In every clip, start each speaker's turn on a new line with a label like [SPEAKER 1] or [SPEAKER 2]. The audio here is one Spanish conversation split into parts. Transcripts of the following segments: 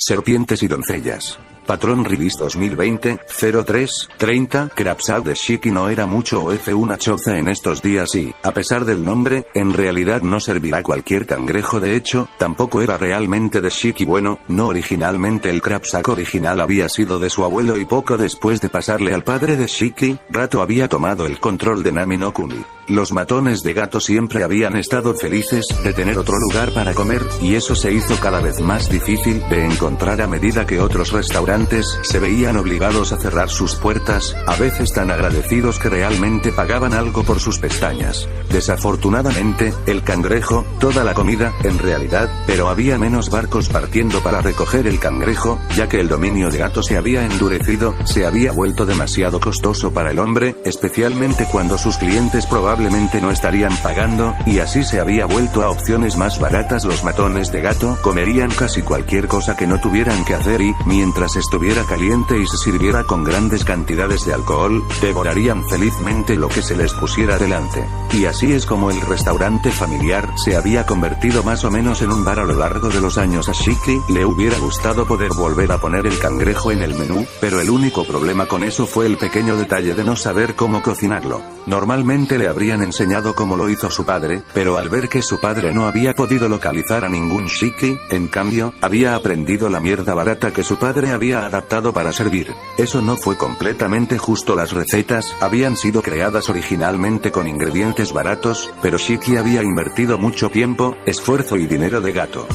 [SPEAKER 1] Serpientes y doncellas. Patrón Release 2020, 03-30. Crabsack de Shiki no era mucho o una choza en estos días y, a pesar del nombre, en realidad no servirá cualquier cangrejo. De hecho, tampoco era realmente de Shiki. Bueno, no originalmente. El Crabsack original había sido de su abuelo y poco después de pasarle al padre de Shiki, Rato había tomado el control de Nami no Kuni. Los matones de gato siempre habían estado felices de tener otro lugar para comer, y eso se hizo cada vez más difícil de encontrar a medida que otros restaurantes se veían obligados a cerrar sus puertas, a veces tan agradecidos que realmente pagaban algo por sus pestañas. Desafortunadamente, el cangrejo, toda la comida, en realidad, pero había menos barcos partiendo para recoger el cangrejo, ya que el dominio de gato se había endurecido, se había vuelto demasiado costoso para el hombre, especialmente cuando sus clientes probablemente no estarían pagando, y así se había vuelto a opciones más baratas. Los matones de gato comerían casi cualquier cosa que no tuvieran que hacer y, mientras estuviera caliente y se sirviera con grandes cantidades de alcohol, devorarían felizmente lo que se les pusiera delante. Y así es como el restaurante familiar se había convertido más o menos en un bar a lo largo de los años. A Shiki le hubiera gustado poder volver a poner el cangrejo en el menú, pero el único problema con eso fue el pequeño detalle de no saber cómo cocinarlo. Normalmente le habrían enseñado cómo lo hizo su padre, pero al ver que su padre no había podido localizar a ningún Shiki, en cambio, había aprendido la mierda barata que su padre había adaptado para servir. Eso no fue completamente justo. Las recetas habían sido creadas originalmente con ingredientes baratos, pero Shiki había invertido mucho tiempo, esfuerzo y dinero de gato.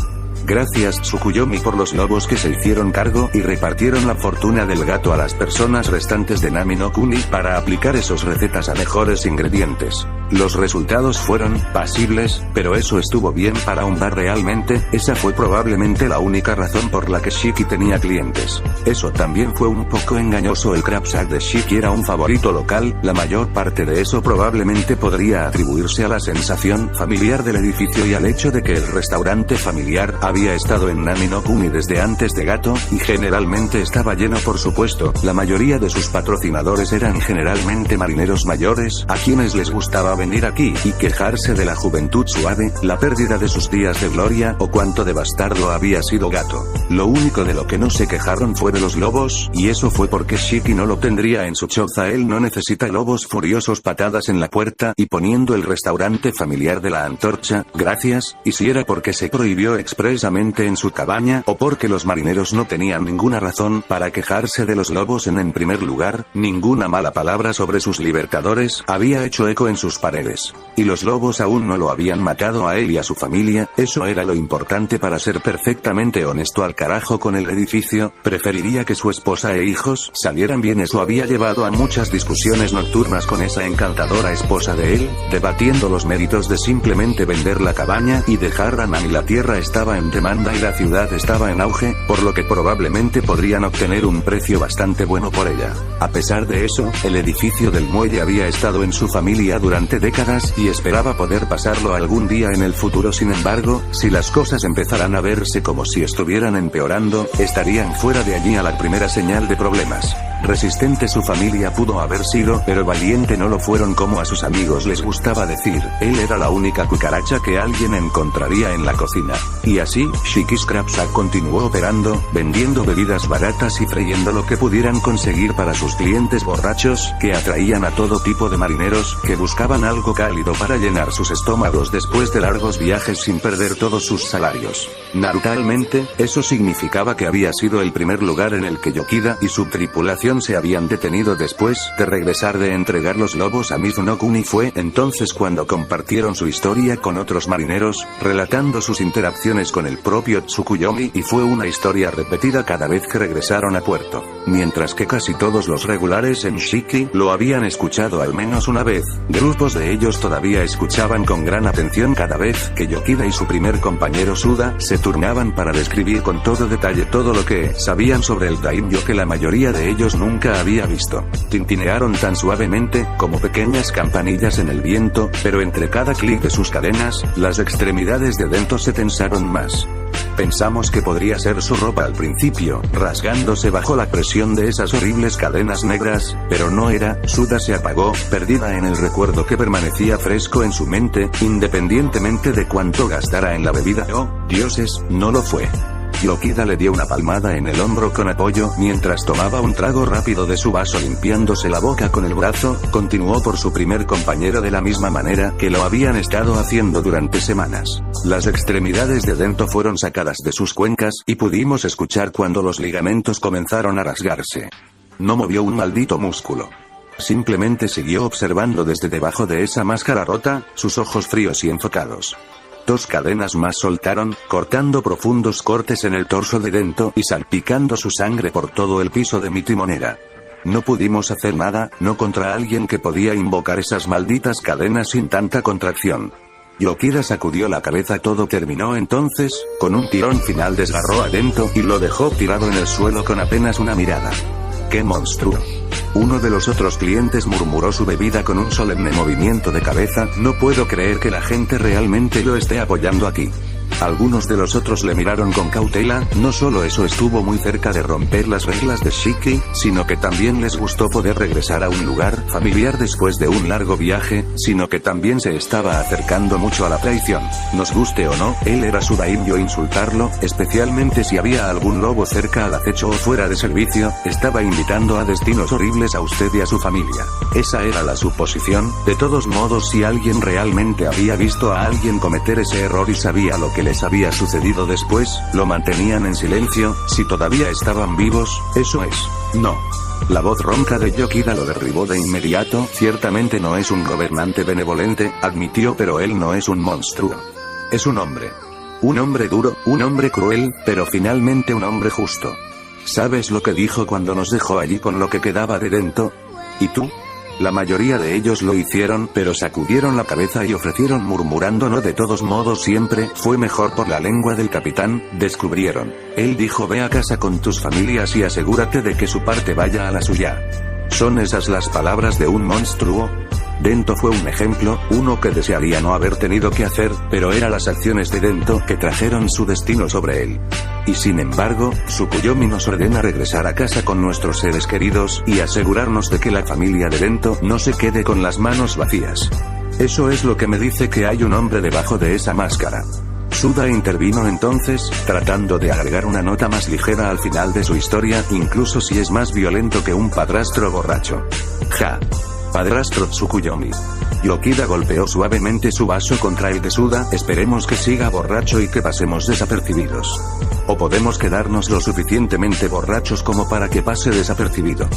[SPEAKER 1] Gracias Tsukuyomi por los lobos que se hicieron cargo y repartieron la fortuna del gato a las personas restantes de Nami no Kuni para aplicar esas recetas a mejores ingredientes. Los resultados fueron pasibles, pero eso estuvo bien para un bar. Realmente, esa fue probablemente la única razón por la que Shiki tenía clientes. Eso también fue un poco engañoso. El Crabsack de Shiki era un favorito local, la mayor parte de eso probablemente podría atribuirse a la sensación familiar del edificio y al hecho de que el restaurante familiar había estado en Nami no Kuni desde antes de Gato, y generalmente estaba lleno. Por supuesto, la mayoría de sus patrocinadores eran generalmente marineros mayores, a quienes les gustaba venir aquí y quejarse de la juventud suave, la pérdida de sus días de gloria o cuánto devastarlo había sido Gato. Lo único de lo que no se quejaron fue de los lobos, y eso fue porque Shiki no lo tendría en su choza. Él no necesita lobos furiosos patadas en la puerta y poniendo el restaurante familiar de la antorcha, gracias, y si era porque se prohibió expresamente en su cabaña, o porque los marineros no tenían ninguna razón para quejarse de los lobos. En primer lugar, ninguna mala palabra sobre sus libertadores había hecho eco en sus paredes. Y los lobos aún no lo habían matado a él y a su familia, eso era lo importante. Para ser perfectamente honesto, al carajo con el edificio, preferiría que su esposa e hijos salieran bien. Eso había llevado a muchas discusiones nocturnas con esa encantadora esposa de él, debatiendo los méritos de simplemente vender la cabaña y dejar a Nami. La tierra estaba en demanda y la ciudad estaba en auge, por lo que probablemente podrían obtener un precio bastante bueno por ella. A pesar de eso, el edificio del muelle había estado en su familia durante décadas y esperaba poder pasarlo algún día en el futuro. Sin embargo, si las cosas empezaran a verse como si estuvieran empeorando, estarían fuera de allí a la primera señal de problemas. Resistente su familia pudo haber sido, pero valiente no lo fueron, como a sus amigos les gustaba decir. Él era la única cucaracha que alguien encontraría en la cocina. Y así, Shiki's Crabsack continuó operando, vendiendo bebidas baratas y trayendo lo que pudieran conseguir para sus clientes borrachos, que atraían a todo tipo de marineros, que buscaban algo cálido para llenar sus estómagos después de largos viajes sin perder todos sus salarios. Naturalmente, eso significaba que había sido el primer lugar en el que Yokida y su tripulación se habían detenido después de regresar de entregar los lobos a Mizu no Kuni. Fue entonces cuando compartieron su historia con otros marineros, relatando sus interacciones con el propio Tsukuyomi, y fue una historia repetida cada vez que regresaron a puerto. Mientras que casi todos los regulares en Shiki lo habían escuchado al menos una vez, grupos de ellos todavía escuchaban con gran atención cada vez que Yokida y su primer compañero Suda se turnaban para describir con todo detalle todo lo que sabían sobre el daimyo que la mayoría de ellos nunca había visto. Tintinearon tan suavemente como pequeñas campanillas en el viento, pero entre cada clic de sus cadenas, las extremidades de Dento se tensaron más. Pensamos que podría ser su ropa al principio, rasgándose bajo la presión de esas horribles cadenas negras, pero no era. Suda se apagó, perdida en el recuerdo que permanecía fresco en su mente, independientemente de cuánto gastara en la bebida. Oh, dioses, no lo fue. Yokida le dio una palmada en el hombro con apoyo, mientras tomaba un trago rápido de su vaso limpiándose la boca con el brazo. Continuó por su primer compañero de la misma manera que lo habían estado haciendo durante semanas. Las extremidades de Dento fueron sacadas de sus cuencas, y pudimos escuchar cuando los ligamentos comenzaron a rasgarse. No movió un maldito músculo. Simplemente siguió observando desde debajo de esa máscara rota, sus ojos fríos y enfocados. 2 cadenas más soltaron, cortando profundos cortes en el torso de Dento y salpicando su sangre por todo el piso de mi timonera. No pudimos hacer nada, no contra alguien que podía invocar esas malditas cadenas sin tanta contracción. Yokida sacudió la cabeza. Todo terminó entonces. Con un tirón final desgarró a Dento y lo dejó tirado en el suelo con apenas una mirada. ¡Qué monstruo! Uno de los otros clientes murmuró su bebida con un solemne movimiento de cabeza. No puedo creer que la gente realmente lo esté apoyando aquí. Algunos de los otros le miraron con cautela. No solo eso estuvo muy cerca de romper las reglas de Shiki, sino que también les gustó poder regresar a un lugar familiar después de un largo viaje, sino que también se estaba acercando mucho a la traición. Nos guste o no, él era su daimyo. Insultarlo, especialmente si había algún lobo cerca al acecho o fuera de servicio, estaba invitando a destinos horribles a usted y a su familia. Esa era la suposición. De todos modos, si alguien realmente había visto a alguien cometer ese error y sabía lo que les había sucedido después, lo mantenían en silencio. Si todavía estaban vivos, eso es. No. La voz ronca de Yokida lo derribó de inmediato. Ciertamente no es un gobernante benevolente, admitió, pero él no es un monstruo. Es un hombre. Un hombre duro, un hombre cruel, pero finalmente un hombre justo. ¿Sabes lo que dijo cuando nos dejó allí con lo que quedaba de Dento? ¿Y tú? La mayoría de ellos lo hicieron, pero sacudieron la cabeza y ofrecieron murmurando no. De todos modos siempre fue mejor por la lengua del capitán. Descubrieron. Él dijo: ve a casa con tus familias y asegúrate de que su parte vaya a la suya. ¿Son esas las palabras de un monstruo? Dento fue un ejemplo, uno que desearía no haber tenido que hacer, pero eran las acciones de Dento que trajeron su destino sobre él. Y sin embargo, Tsukuyomi nos ordena regresar a casa con nuestros seres queridos y asegurarnos de que la familia de Dento no se quede con las manos vacías. Eso es lo que me dice que hay un hombre debajo de esa máscara. Suda intervino entonces, tratando de agregar una nota más ligera al final de su historia, incluso si es más violento que un padrastro borracho. Ja. Padrastro Tsukuyomi. Yokida golpeó suavemente su vaso contra el de Suda. Esperemos que siga borracho y que pasemos desapercibidos. O podemos quedarnos lo suficientemente borrachos como para que pase desapercibido.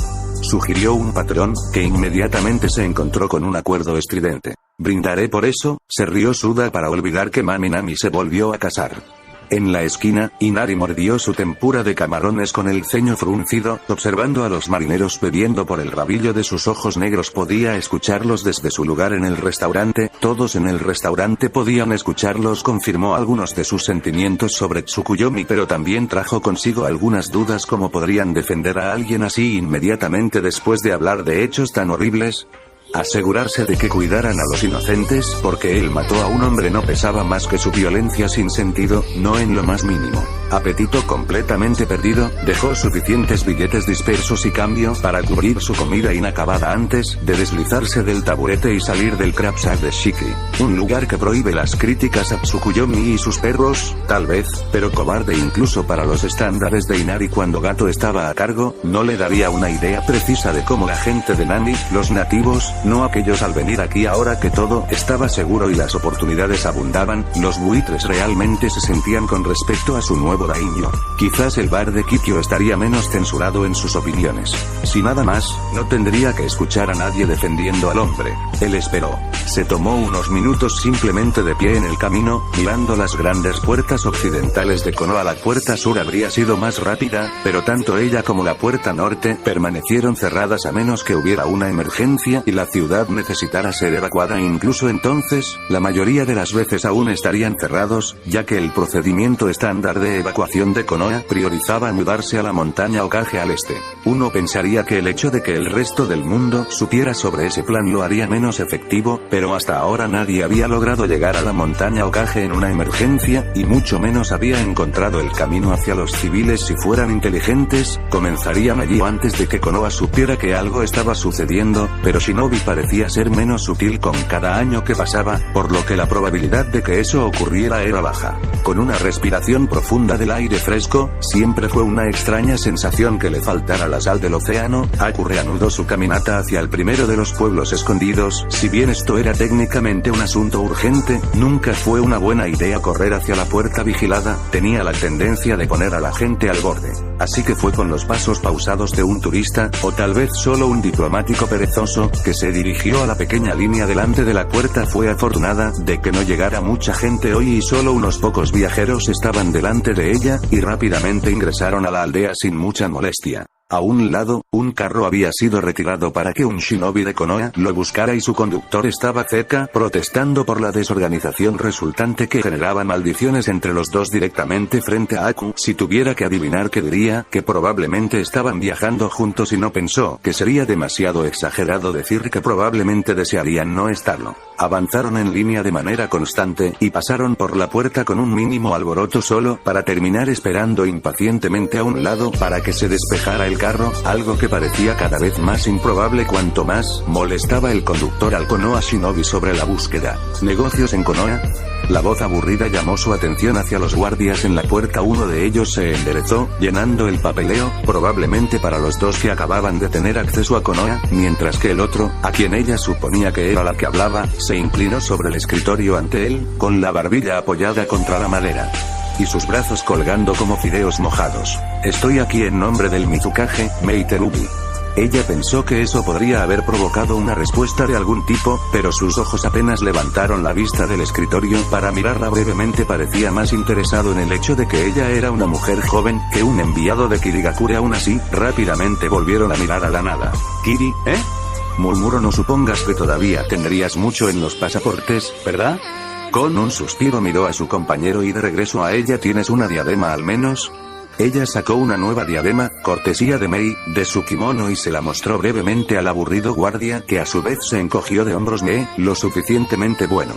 [SPEAKER 1] Sugirió un patrón, que inmediatamente se encontró con un acuerdo estridente. Brindaré por eso, se rió Suda para olvidar que Mami Nami se volvió a casar. En la esquina, Inari mordió su tempura de camarones con el ceño fruncido, observando a los marineros bebiendo por el rabillo de sus ojos negros. Podía escucharlos desde su lugar en el restaurante. Todos en el restaurante podían escucharlos. Confirmó algunos de sus sentimientos sobre Tsukuyomi, pero también trajo consigo algunas dudas. ¿Cómo podrían defender a alguien así inmediatamente después de hablar de hechos tan horribles? Asegurarse de que cuidaran a los inocentes, porque él mató a un hombre no pesaba más que su violencia sin sentido, no en lo más mínimo. Apetito completamente perdido, dejó suficientes billetes dispersos y cambio para cubrir su comida inacabada antes de deslizarse del taburete y salir del Crabsack de Shiki. Un lugar que prohíbe las críticas a Tsukuyomi y sus perros, tal vez, pero cobarde incluso para los estándares de Inari cuando Gato estaba a cargo. No le daría una idea precisa de cómo la gente de Nami, los nativos, no aquellos al venir aquí ahora que todo estaba seguro y las oportunidades abundaban, los buitres realmente se sentían con respecto a su nuevo daimyo. Quizás el bar de Kikyo estaría menos censurado en sus opiniones. Si nada más, no tendría que escuchar a nadie defendiendo al hombre. Él esperó. Se tomó unos minutos simplemente de pie en el camino, mirando las grandes puertas occidentales de Konoha. La puerta sur habría sido más rápida, pero tanto ella como la puerta norte permanecieron cerradas a menos que hubiera una emergencia y la ciudad necesitara ser evacuada. Incluso entonces, la mayoría de las veces aún estarían cerrados, ya que el procedimiento estándar de evacuación de Konoha priorizaba mudarse a la montaña Okage al este. Uno pensaría que el hecho de que el resto del mundo supiera sobre ese plan lo haría menos efectivo, pero hasta ahora nadie había logrado llegar a la montaña Okage en una emergencia, y mucho menos había encontrado el camino hacia los civiles. Si fueran inteligentes, comenzarían allí antes de que Konoha supiera que algo estaba sucediendo, pero Shinobi parecía ser menos sutil con cada año que pasaba, por lo que la probabilidad de que eso ocurriera era baja. Con una respiración profunda del aire fresco, siempre fue una extraña sensación que le faltara la sal del océano. Aku reanudó su caminata hacia el primero de los pueblos escondidos. Si bien esto era técnicamente un asunto urgente, nunca fue una buena idea correr hacia la puerta vigilada, tenía la tendencia de poner a la gente al borde. Así que fue con los pasos pausados de un turista, o tal vez solo un diplomático perezoso, que se dirigió a la pequeña línea delante de la puerta. Fue afortunada de que no llegara mucha gente hoy y solo unos pocos viajeros estaban delante de ella, y rápidamente ingresaron a la aldea sin mucha molestia. A un lado, un carro había sido retirado para que un shinobi de Konoha lo buscara y su conductor estaba cerca, protestando por la desorganización resultante que generaba maldiciones entre los dos directamente frente a Aku. Si tuviera que adivinar, que diría que probablemente estaban viajando juntos y no pensó que sería demasiado exagerado decir que probablemente desearían no estarlo. Avanzaron en línea de manera constante y pasaron por la puerta con un mínimo alboroto solo para terminar esperando impacientemente a un lado para que se despejara el carro, algo que parecía cada vez más improbable cuanto más molestaba el conductor al Konoha Shinobi sobre la búsqueda. ¿Negocios en Konoha? La voz aburrida llamó su atención hacia los guardias en la puerta. Uno de ellos se enderezó, llenando el papeleo, probablemente para los dos que acababan de tener acceso a Konoha, mientras que el otro, a quien ella suponía que era la que hablaba, se inclinó sobre el escritorio ante él, con la barbilla apoyada contra la madera y sus brazos colgando como fideos mojados. Estoy aquí en nombre del Mizukage, Meiterubi. Ella pensó que eso podría haber provocado una respuesta de algún tipo, pero sus ojos apenas levantaron la vista del escritorio para mirarla brevemente. Parecía más interesado en el hecho de que ella era una mujer joven que un enviado de Kirigakure. Aún así, rápidamente volvieron a mirar a la nada. ¿Kiri, murmuró. No supongas que todavía tendrías mucho en los pasaportes, ¿verdad? Con un suspiro miró a su compañero y de regreso a ella. ¿Tienes una diadema al menos? Ella sacó una nueva diadema, cortesía de Mei, de su kimono y se la mostró brevemente al aburrido guardia, que a su vez se encogió de hombros. Lo suficientemente bueno.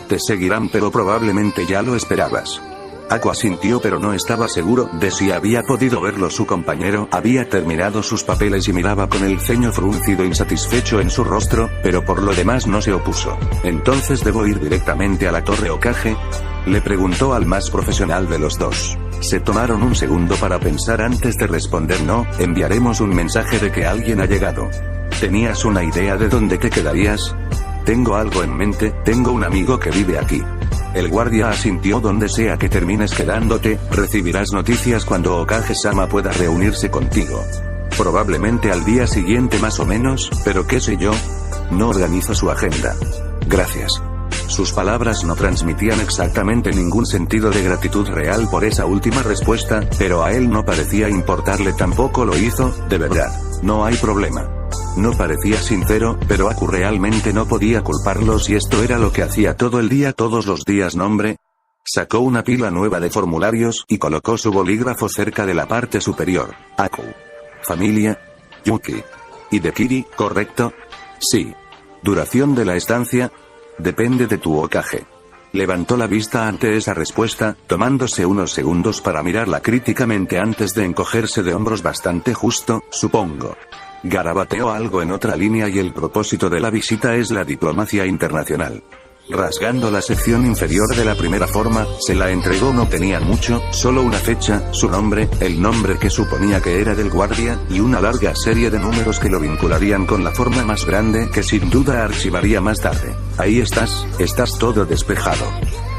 [SPEAKER 1] Te seguirán, pero probablemente ya lo esperabas. Aku asintió, pero no estaba seguro de si había podido verlo. Su compañero había terminado sus papeles y miraba con el ceño fruncido insatisfecho en su rostro, pero por lo demás no se opuso. ¿Entonces debo ir directamente a la Torre Hokage?, le preguntó al más profesional de los dos. Se tomaron un segundo para pensar antes de responder. No, enviaremos un mensaje de que alguien ha llegado. ¿Tenías una idea de dónde te quedarías? Tengo algo en mente, tengo un amigo que vive aquí. El guardia asintió. Donde sea que termines quedándote, recibirás noticias cuando Hokage-sama pueda reunirse contigo. Probablemente al día siguiente más o menos, pero qué sé yo. No organizo su agenda. Gracias. Sus palabras no transmitían exactamente ningún sentido de gratitud real por esa última respuesta, pero a él no parecía importarle. Tampoco lo hizo, de verdad. No hay problema. No parecía sincero, pero Aku realmente no podía culparlo si esto era lo que hacía todo el día, todos los días. Nombre. Sacó una pila nueva de formularios y colocó su bolígrafo cerca de la parte superior. Aku. Familia. Yuki. ¿Y de Kiri, correcto? Sí. Duración de la estancia. Depende de tu Hokage. Levantó la vista ante esa respuesta, tomándose unos segundos para mirarla críticamente antes de encogerse de hombros. Bastante justo, supongo. Garabateó algo en otra línea. Y el propósito de la visita es la diplomacia internacional. Rasgando la sección inferior de la primera forma, se la entregó. No tenía mucho, solo una fecha, su nombre, el nombre que suponía que era del guardia, y una larga serie de números que lo vincularían con la forma más grande, que sin duda archivaría más tarde. Ahí estás todo despejado.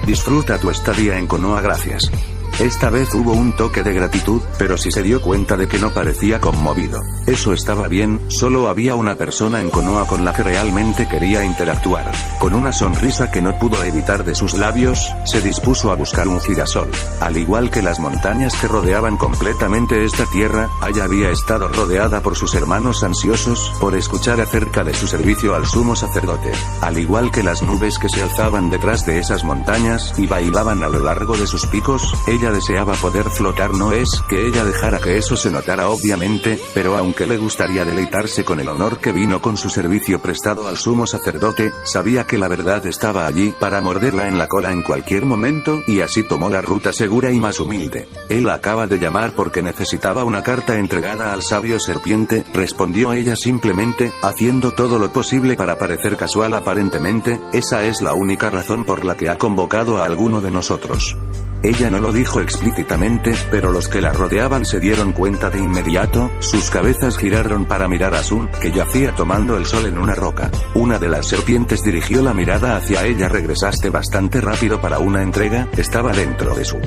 [SPEAKER 1] Disfruta tu estadía en Konoha. Gracias. Esta vez hubo un toque de gratitud, pero sí se dio cuenta de que no parecía conmovido. Eso estaba bien, solo había una persona en Konoha con la que realmente quería interactuar. Con una sonrisa que no pudo evitar de sus labios, se dispuso a buscar un girasol. Al igual que las montañas que rodeaban completamente esta tierra, ella había estado rodeada por sus hermanos ansiosos por escuchar acerca de su servicio al sumo sacerdote. Al igual que las nubes que se alzaban detrás de esas montañas y bailaban a lo largo de sus picos, ella deseaba poder flotar. No es que ella dejara que eso se notara, obviamente, pero aunque le gustaría deleitarse con el honor que vino con su servicio prestado al sumo sacerdote, sabía que la verdad estaba allí para morderla en la cola en cualquier momento, y así tomó la ruta segura y más humilde. Él acaba de llamar porque necesitaba una carta entregada al sabio serpiente, respondió ella simplemente, haciendo todo lo posible para parecer casual. Aparentemente, esa es la única razón por la que ha convocado a alguno de nosotros. Ella no lo dijo explícitamente, pero los que la rodeaban se dieron cuenta de inmediato, sus cabezas giraron para mirar a Sun, que yacía tomando el sol en una roca. Una de las serpientes dirigió la mirada hacia ella. Regresaste bastante rápido para una entrega, estaba dentro de Sun.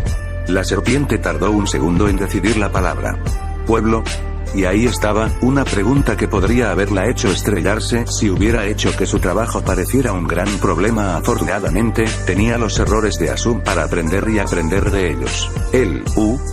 [SPEAKER 1] La serpiente tardó un segundo en decidir la palabra. Pueblo. Y ahí estaba, una pregunta que podría haberla hecho estrellarse si hubiera hecho que su trabajo pareciera un gran problema. Afortunadamente, tenía los errores de Asum para aprender y aprender de ellos. Él,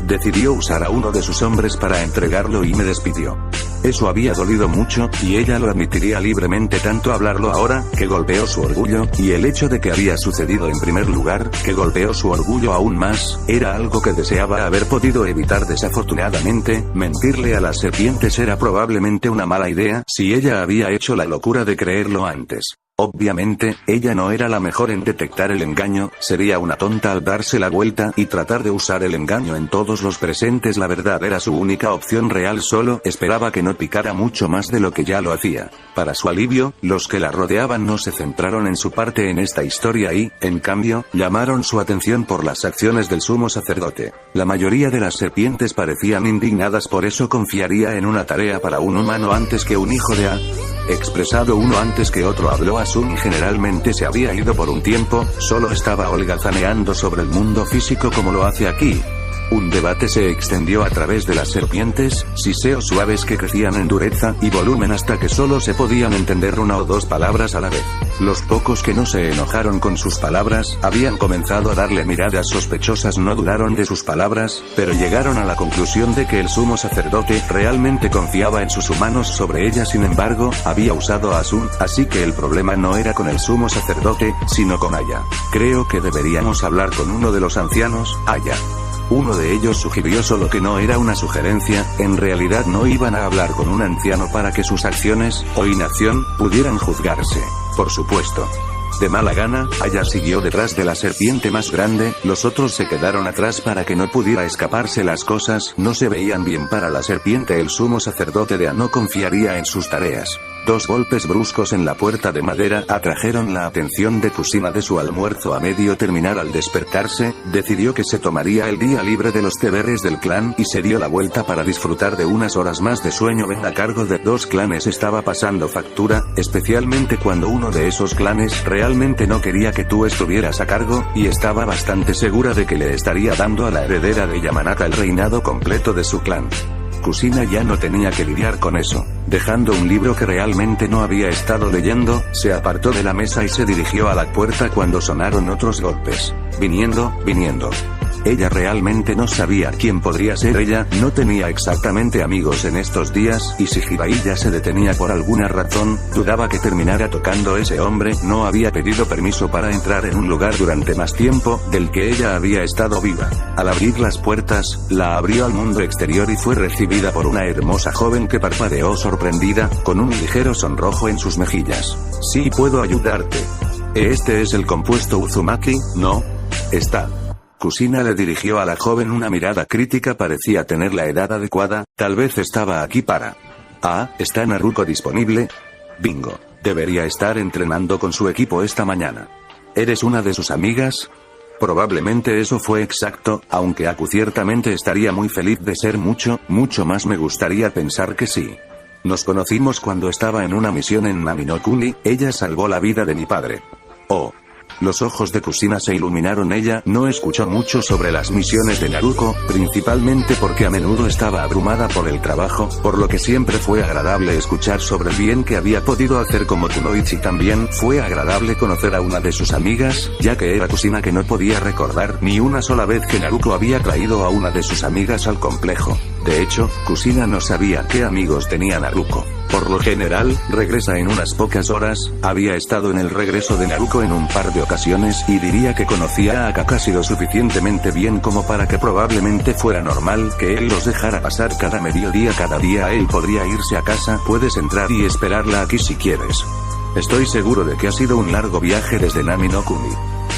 [SPEAKER 1] decidió usar a uno de sus hombres para entregarlo y me despidió. Eso había dolido mucho, y ella lo admitiría libremente, tanto hablarlo ahora, que golpeó su orgullo, y el hecho de que había sucedido en primer lugar, que golpeó su orgullo aún más, era algo que deseaba haber podido evitar. Desafortunadamente, mentirle a las serpientes era probablemente una mala idea, si ella había hecho la locura de creerlo antes. Obviamente, ella no era la mejor en detectar el engaño, sería una tonta al darse la vuelta y tratar de usar el engaño en todos los presentes. La verdad era su única opción real, solo esperaba que no picara mucho más de lo que ya lo hacía. Para su alivio, los que la rodeaban no se centraron en su parte en esta historia y, en cambio, llamaron su atención por las acciones del sumo sacerdote. La mayoría de las serpientes parecían indignadas, por eso confiaría en una tarea para un humano antes que un hijo de A. Expresado uno antes que otro. Habló a Sun y generalmente se había ido por un tiempo, solo estaba holgazaneando sobre el mundo físico como lo hace aquí. Un debate se extendió a través de las serpientes, siseos suaves que crecían en dureza y volumen hasta que solo se podían entender una o dos palabras a la vez. Los pocos que no se enojaron con sus palabras, habían comenzado a darle miradas sospechosas. No dudaron de sus palabras, pero llegaron a la conclusión de que el sumo sacerdote realmente confiaba en sus humanos sobre ella. Sin embargo, había usado a Sun, así que el problema no era con el sumo sacerdote, sino con Aya. Creo que deberíamos hablar con uno de los ancianos, Aya. Uno de ellos sugirió, solo que no era una sugerencia, en realidad no iban a hablar con un anciano para que sus acciones, o inacción, pudieran juzgarse. Por supuesto. De mala gana, Aya siguió detrás de la serpiente más grande, los otros se quedaron atrás para que no pudiera escaparse. Las cosas no se veían bien para la serpiente. El sumo sacerdote de A no confiaría en sus tareas. Dos golpes bruscos en la puerta de madera atrajeron la atención de Kusina de su almuerzo a medio terminar. Al despertarse, decidió que se tomaría el día libre de los deberes del clan y se dio la vuelta para disfrutar de unas horas más de sueño. A cargo de dos clanes estaba pasando factura, especialmente cuando uno de esos clanes realmente no quería que tú estuvieras a cargo, y estaba bastante segura de que le estaría dando a la heredera de Yamanaka el reinado completo de su clan. Kusina ya no tenía que lidiar con eso. Dejando un libro que realmente no había estado leyendo, se apartó de la mesa y se dirigió a la puerta cuando sonaron otros golpes. Viniendo. Ella realmente no sabía quién podría ser. Ella no tenía exactamente amigos en estos días, y si Hirai se detenía por alguna razón, dudaba que terminara tocando ese hombre. No había pedido permiso para entrar en un lugar durante más tiempo del que ella había estado viva. Al abrir las puertas, la abrió al mundo exterior y fue recibida por una hermosa joven que parpadeó sorprendida, con un ligero sonrojo en sus mejillas. Sí, puedo ayudarte. Este es el compuesto Uzumaki, ¿no? Está. Kusina le dirigió a la joven una mirada crítica. Parecía tener la edad adecuada, tal vez estaba aquí para... ¿Está Naruko disponible? Bingo. Debería estar entrenando con su equipo esta mañana. ¿Eres una de sus amigas? Probablemente eso fue exacto, aunque Aku ciertamente estaría muy feliz de ser mucho más. Me gustaría pensar que sí. Nos conocimos cuando estaba en una misión en Nami no Kuni, ella salvó la vida de mi padre. Oh. Los ojos de Kusina se iluminaron. Ella no escuchó mucho sobre las misiones de Naruko, principalmente porque a menudo estaba abrumada por el trabajo, por lo que siempre fue agradable escuchar sobre el bien que había podido hacer como Kunoichi. También fue agradable conocer a una de sus amigas, ya que era Kusina que no podía recordar ni una sola vez que Naruko había traído a una de sus amigas al complejo. De hecho, Kusina no sabía qué amigos tenía Naruko. Por lo general, regresa en unas pocas horas. Había estado en el regreso de Naruko en un par de ocasiones y diría que conocía a Kakashi lo suficientemente bien como para que probablemente fuera normal que él los dejara pasar cada mediodía. Cada día él podría irse a casa. Puedes entrar y esperarla aquí si quieres. Estoy seguro de que ha sido un largo viaje desde Nami no Kuni.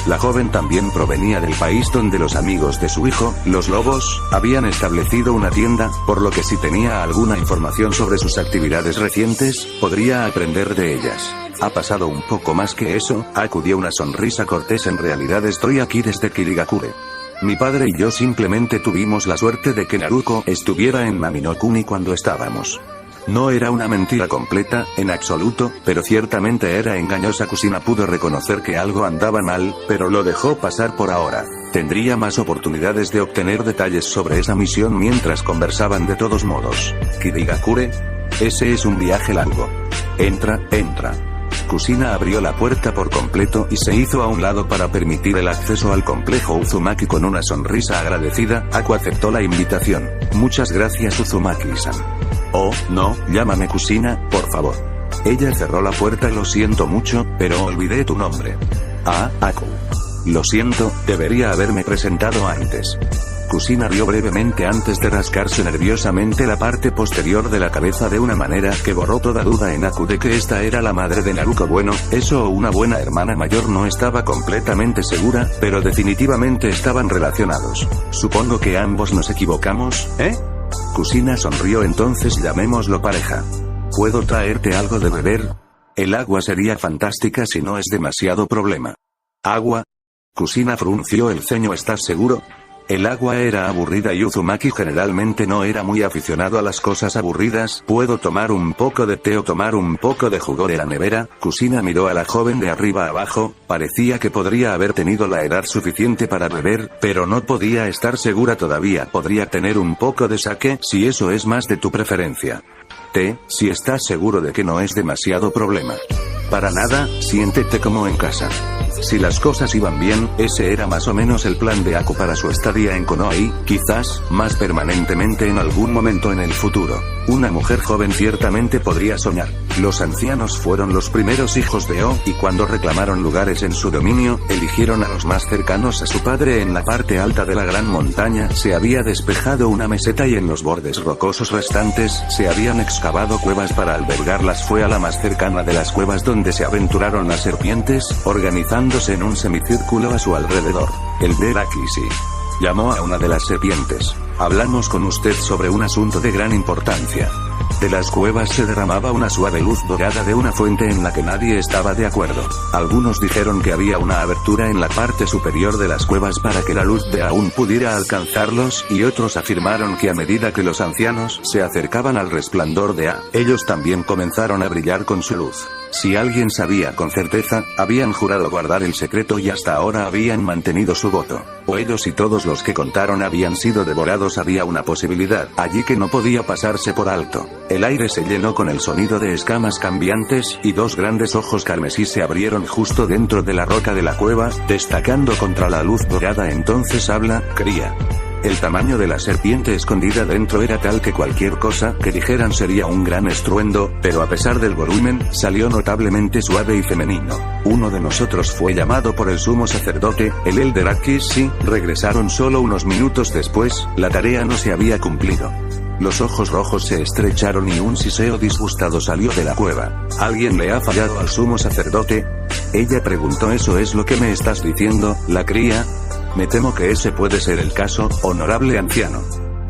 [SPEAKER 1] La joven también provenía del país donde los amigos de su hijo, los lobos, habían establecido una tienda, por lo que si tenía alguna información sobre sus actividades recientes, podría aprender de ellas. Ha pasado un poco más que eso. Acudió una sonrisa cortés. En realidad estoy aquí desde Kirigakure. Mi padre y yo simplemente tuvimos la suerte de que Naruto estuviera en Nami no Kuni cuando estábamos. No era una mentira completa, en absoluto, pero ciertamente era engañosa. Kusina pudo reconocer que algo andaba mal, pero lo dejó pasar por ahora. Tendría más oportunidades de obtener detalles sobre esa misión mientras conversaban de todos modos. Kirigakure, ese es un viaje largo. Entra. Kusina abrió la puerta por completo y se hizo a un lado para permitir el acceso al complejo Uzumaki con una sonrisa agradecida. Aku aceptó la invitación. Muchas gracias Uzumaki-san. Oh, no, llámame Kusina, por favor. Ella cerró la puerta. Lo siento mucho, pero olvidé tu nombre. Ah, Aku. Lo siento, debería haberme presentado antes. Kusina rió brevemente antes de rascarse nerviosamente la parte posterior de la cabeza de una manera que borró toda duda en Aku de que esta era la madre de Naruto. Bueno, eso o una buena hermana mayor, no estaba completamente segura, pero definitivamente estaban relacionados. Supongo que ambos nos equivocamos, ¿eh? Kusina sonrió. Entonces llamémoslo pareja. ¿Puedo traerte algo de beber? El agua sería fantástica si no es demasiado problema. ¿Agua? Kusina frunció el ceño. ¿Estás seguro? El agua era aburrida y Uzumaki generalmente no era muy aficionado a las cosas aburridas. ¿Puedo tomar un poco de té o tomar un poco de jugo de la nevera? Kusina miró a la joven de arriba abajo. Parecía que podría haber tenido la edad suficiente para beber, pero no podía estar segura todavía. Podría tener un poco de sake si eso es más de tu preferencia. Té, si estás seguro de que no es demasiado problema. Para nada, siéntete como en casa. Si las cosas iban bien, ese era más o menos el plan de Aku para su estadía en Konoha, quizás, más permanentemente en algún momento en el futuro. Una mujer joven ciertamente podría soñar. Los ancianos fueron los primeros hijos de O, y cuando reclamaron lugares en su dominio, eligieron a los más cercanos a su padre. En la parte alta de la gran montaña se había despejado una meseta y en los bordes rocosos restantes se habían excavado cuevas para albergarlas. Fue a la más cercana de las cuevas donde se aventuraron las serpientes, organizándose en un semicírculo a su alrededor. El Derakishi llamó a una de las serpientes. Hablamos con usted sobre un asunto de gran importancia. De las cuevas se derramaba una suave luz dorada de una fuente en la que nadie estaba de acuerdo. Algunos dijeron que había una abertura en la parte superior de las cuevas para que la luz de aún pudiera alcanzarlos, y otros afirmaron que a medida que los ancianos se acercaban al resplandor de A, ellos también comenzaron a brillar con su luz. Si alguien sabía con certeza, habían jurado guardar el secreto y hasta ahora habían mantenido su voto. O ellos y todos los que contaron habían sido devorados. Había una posibilidad allí que no podía pasarse por alto. El aire se llenó con el sonido de escamas cambiantes, y dos grandes ojos carmesí se abrieron justo dentro de la roca de la cueva, destacando contra la luz dorada. Entonces habla, cría. El tamaño de la serpiente escondida dentro era tal que cualquier cosa que dijeran sería un gran estruendo, pero a pesar del volumen, salió notablemente suave y femenino. Uno de nosotros fue llamado por el sumo sacerdote, el Elder Akishi. Regresaron solo unos minutos después. La tarea no se había cumplido. Los ojos rojos se estrecharon y un siseo disgustado salió de la cueva. ¿Alguien le ha fallado al sumo sacerdote? Ella preguntó. ¿Eso es lo que me estás diciendo, la cría? Me temo que ese puede ser el caso, honorable anciano.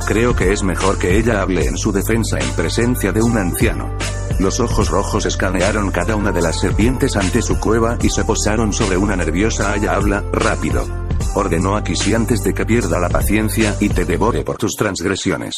[SPEAKER 1] Creo que es mejor que ella hable en su defensa en presencia de un anciano. Los ojos rojos escanearon cada una de las serpientes ante su cueva y se posaron sobre una nerviosa Aya. Habla, rápido. Ordenó Akishi antes de que pierda la paciencia y te devore por tus transgresiones.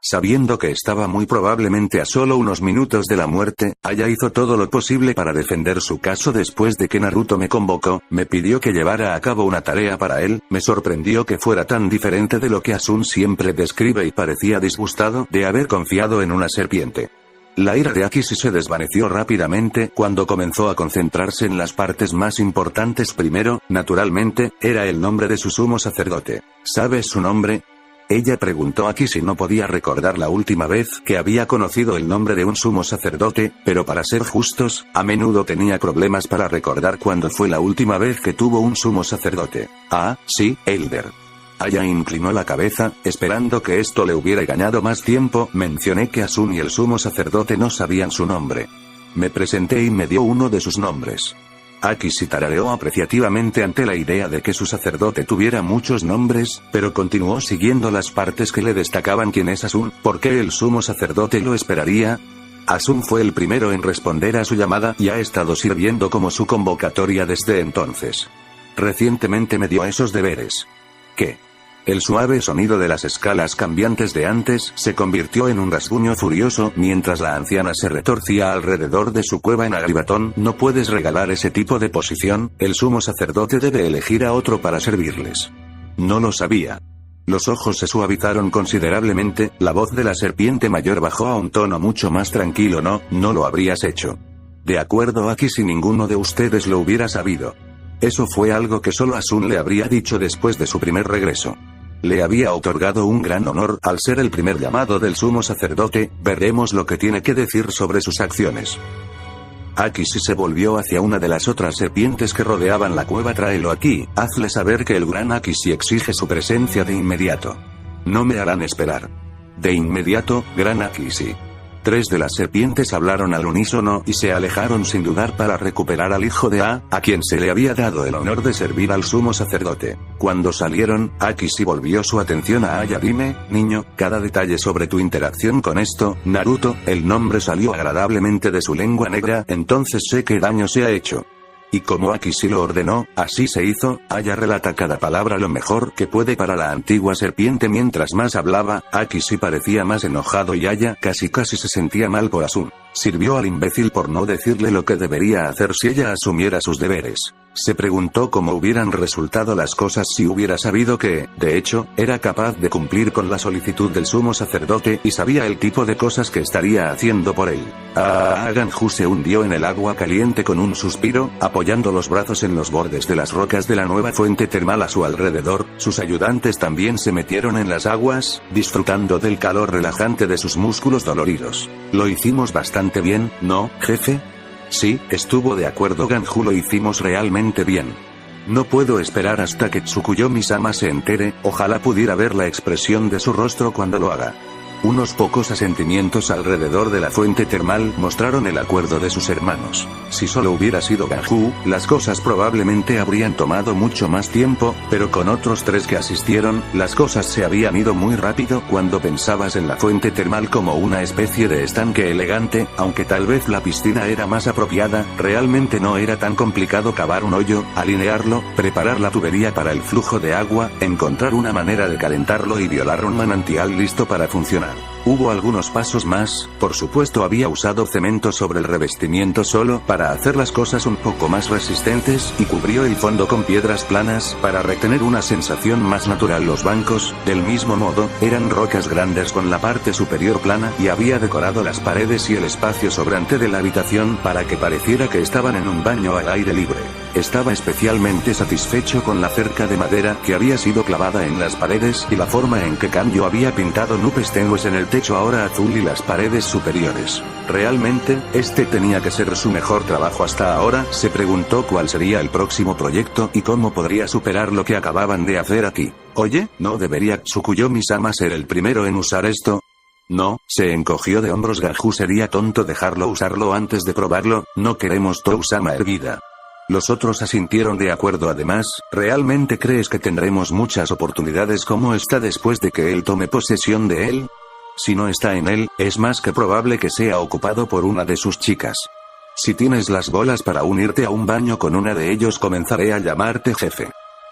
[SPEAKER 1] Sabiendo que estaba muy probablemente a solo unos minutos de la muerte, Aya hizo todo lo posible para defender su caso. Después de que Naruto me convocó, me pidió que llevara a cabo una tarea para él. Me sorprendió que fuera tan diferente de lo que Asun siempre describe y parecía disgustado de haber confiado en una serpiente. La ira de Akishi se desvaneció rápidamente cuando comenzó a concentrarse en las partes más importantes. Primero, naturalmente, era el nombre de su sumo sacerdote. ¿Sabes su nombre? Ella preguntó a Akishi. No podía recordar la última vez que había conocido el nombre de un sumo sacerdote, pero para ser justos, a menudo tenía problemas para recordar cuándo fue la última vez que tuvo un sumo sacerdote. Ah, sí, Elder. Aya inclinó la cabeza, esperando que esto le hubiera ganado más tiempo. Mencioné que Asun y el sumo sacerdote no sabían su nombre. Me presenté y me dio uno de sus nombres. Akishi tarareó apreciativamente ante la idea de que su sacerdote tuviera muchos nombres, pero continuó siguiendo las partes que le destacaban. ¿Quién es Asun? ¿Por qué el sumo sacerdote lo esperaría? Asun fue el primero en responder a su llamada y ha estado sirviendo como su convocatoria desde entonces. Recientemente me dio esos deberes. ¿Qué? El suave sonido de las escalas cambiantes de antes se convirtió en un rasguño furioso mientras la anciana se retorcía alrededor de su cueva en Agribatón. No puedes regalar ese tipo de posición, el sumo sacerdote debe elegir a otro para servirles. No lo sabía. Los ojos se suavizaron considerablemente, la voz de la serpiente mayor bajó a un tono mucho más tranquilo. No lo habrías hecho. De acuerdo, aquí si ninguno de ustedes lo hubiera sabido. Eso fue algo que solo Asun le habría dicho después de su primer regreso. Le había otorgado un gran honor al ser el primer llamado del sumo sacerdote. Veremos lo que tiene que decir sobre sus acciones. Akisi se volvió hacia una de las otras serpientes que rodeaban la cueva. Tráelo aquí, hazle saber que el gran Akisi exige su presencia de inmediato. No me harán esperar. De inmediato, gran Akisi. 3 de las serpientes hablaron al unísono y se alejaron sin dudar para recuperar al hijo de a quien se le había dado el honor de servir al sumo sacerdote. Cuando salieron, Akisi volvió su atención a Aya. Dime, niño, cada detalle sobre tu interacción con esto, Naruto. El nombre salió agradablemente de su lengua negra. Entonces sé qué daño se ha hecho. Y como Akisi lo ordenó, así se hizo. Aya relata cada palabra lo mejor que puede para la antigua serpiente. Mientras más hablaba, Akisi parecía más enojado y Aya casi se sentía mal por Asun. Sirvió al imbécil por no decirle lo que debería hacer si ella asumiera sus deberes. Se preguntó cómo hubieran resultado las cosas si hubiera sabido que, de hecho, era capaz de cumplir con la solicitud del sumo sacerdote y sabía el tipo de cosas que estaría haciendo por él. Ganju se hundió en el agua caliente con un suspiro, apoyando los brazos en los bordes de las rocas de la nueva fuente termal a su alrededor. Sus ayudantes también se metieron en las aguas, disfrutando del calor relajante de sus músculos doloridos. Lo hicimos bastante bien, ¿no, jefe? Sí, estuvo de acuerdo Ganju, lo hicimos realmente bien. No puedo esperar hasta que Tsukuyomi-sama se entere. Ojalá pudiera ver la expresión de su rostro cuando lo haga. Unos pocos asentimientos alrededor de la fuente termal mostraron el acuerdo de sus hermanos. Si solo hubiera sido Ganju, las cosas probablemente habrían tomado mucho más tiempo, pero con otros 3 que asistieron, las cosas se habían ido muy rápido. Cuando pensabas en la fuente termal como una especie de estanque elegante, aunque tal vez la piscina era más apropiada, realmente no era tan complicado cavar un hoyo, alinearlo, preparar la tubería para el flujo de agua, encontrar una manera de calentarlo y violar un manantial listo para funcionar. Hubo algunos pasos más. Por supuesto había usado cemento sobre el revestimiento solo para hacer las cosas un poco más resistentes y cubrió el fondo con piedras planas para retener una sensación más natural. Los bancos, del mismo modo, eran rocas grandes con la parte superior plana y había decorado las paredes y el espacio sobrante de la habitación para que pareciera que estaban en un baño al aire libre. Estaba especialmente satisfecho con la cerca de madera que había sido clavada en las paredes y la forma en que Kanjo había pintado nubes tenues en el techo ahora azul y las paredes superiores. Realmente, este tenía que ser su mejor trabajo hasta ahora. Se preguntó cuál sería el próximo proyecto y cómo podría superar lo que acababan de hacer aquí. Oye, ¿no debería Tsukuyomi-sama ser el primero en usar esto? No, se encogió de hombros Ganju. Sería tonto dejarlo usarlo antes de probarlo. No queremos Tou-sama erguida. Los otros asintieron de acuerdo. Además, ¿realmente crees que tendremos muchas oportunidades como esta después de que él tome posesión de él? Si no está en él, es más que probable que sea ocupado por una de sus chicas. Si tienes las bolas para unirte a un baño con una de ellos, comenzaré a llamarte jefe.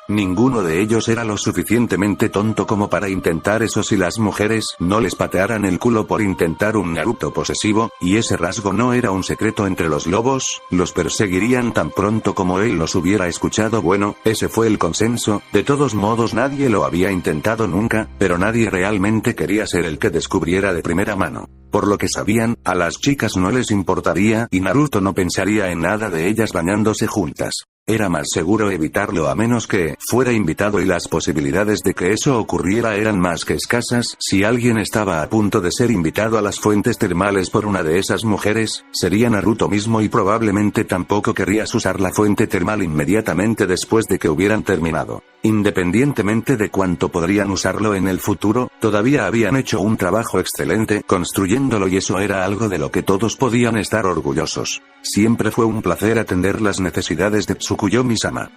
[SPEAKER 1] Ninguno de ellos era lo suficientemente tonto como para intentar eso. Si las mujeres no les patearan el culo por intentar un Naruto posesivo, y ese rasgo no era un secreto entre los lobos, los perseguirían tan pronto como él los hubiera escuchado. Bueno, ese fue el consenso. De todos modos nadie lo había intentado nunca, pero nadie realmente quería ser el que descubriera de primera mano. Por lo que sabían, a las chicas no les importaría y Naruto no pensaría en nada de ellas bañándose juntas. Era más seguro evitarlo a menos que fuera invitado y las posibilidades de que eso ocurriera eran más que escasas. Si alguien estaba a punto de ser invitado a las fuentes termales por una de esas mujeres, sería Naruto mismo y probablemente tampoco querrías usar la fuente termal inmediatamente después de que hubieran terminado. Independientemente de cuánto podrían usarlo en el futuro, todavía habían hecho un trabajo excelente construyéndolo y eso era algo de lo que todos podían estar orgullosos. Siempre fue un placer atender las necesidades de Tsukuyomi-sama.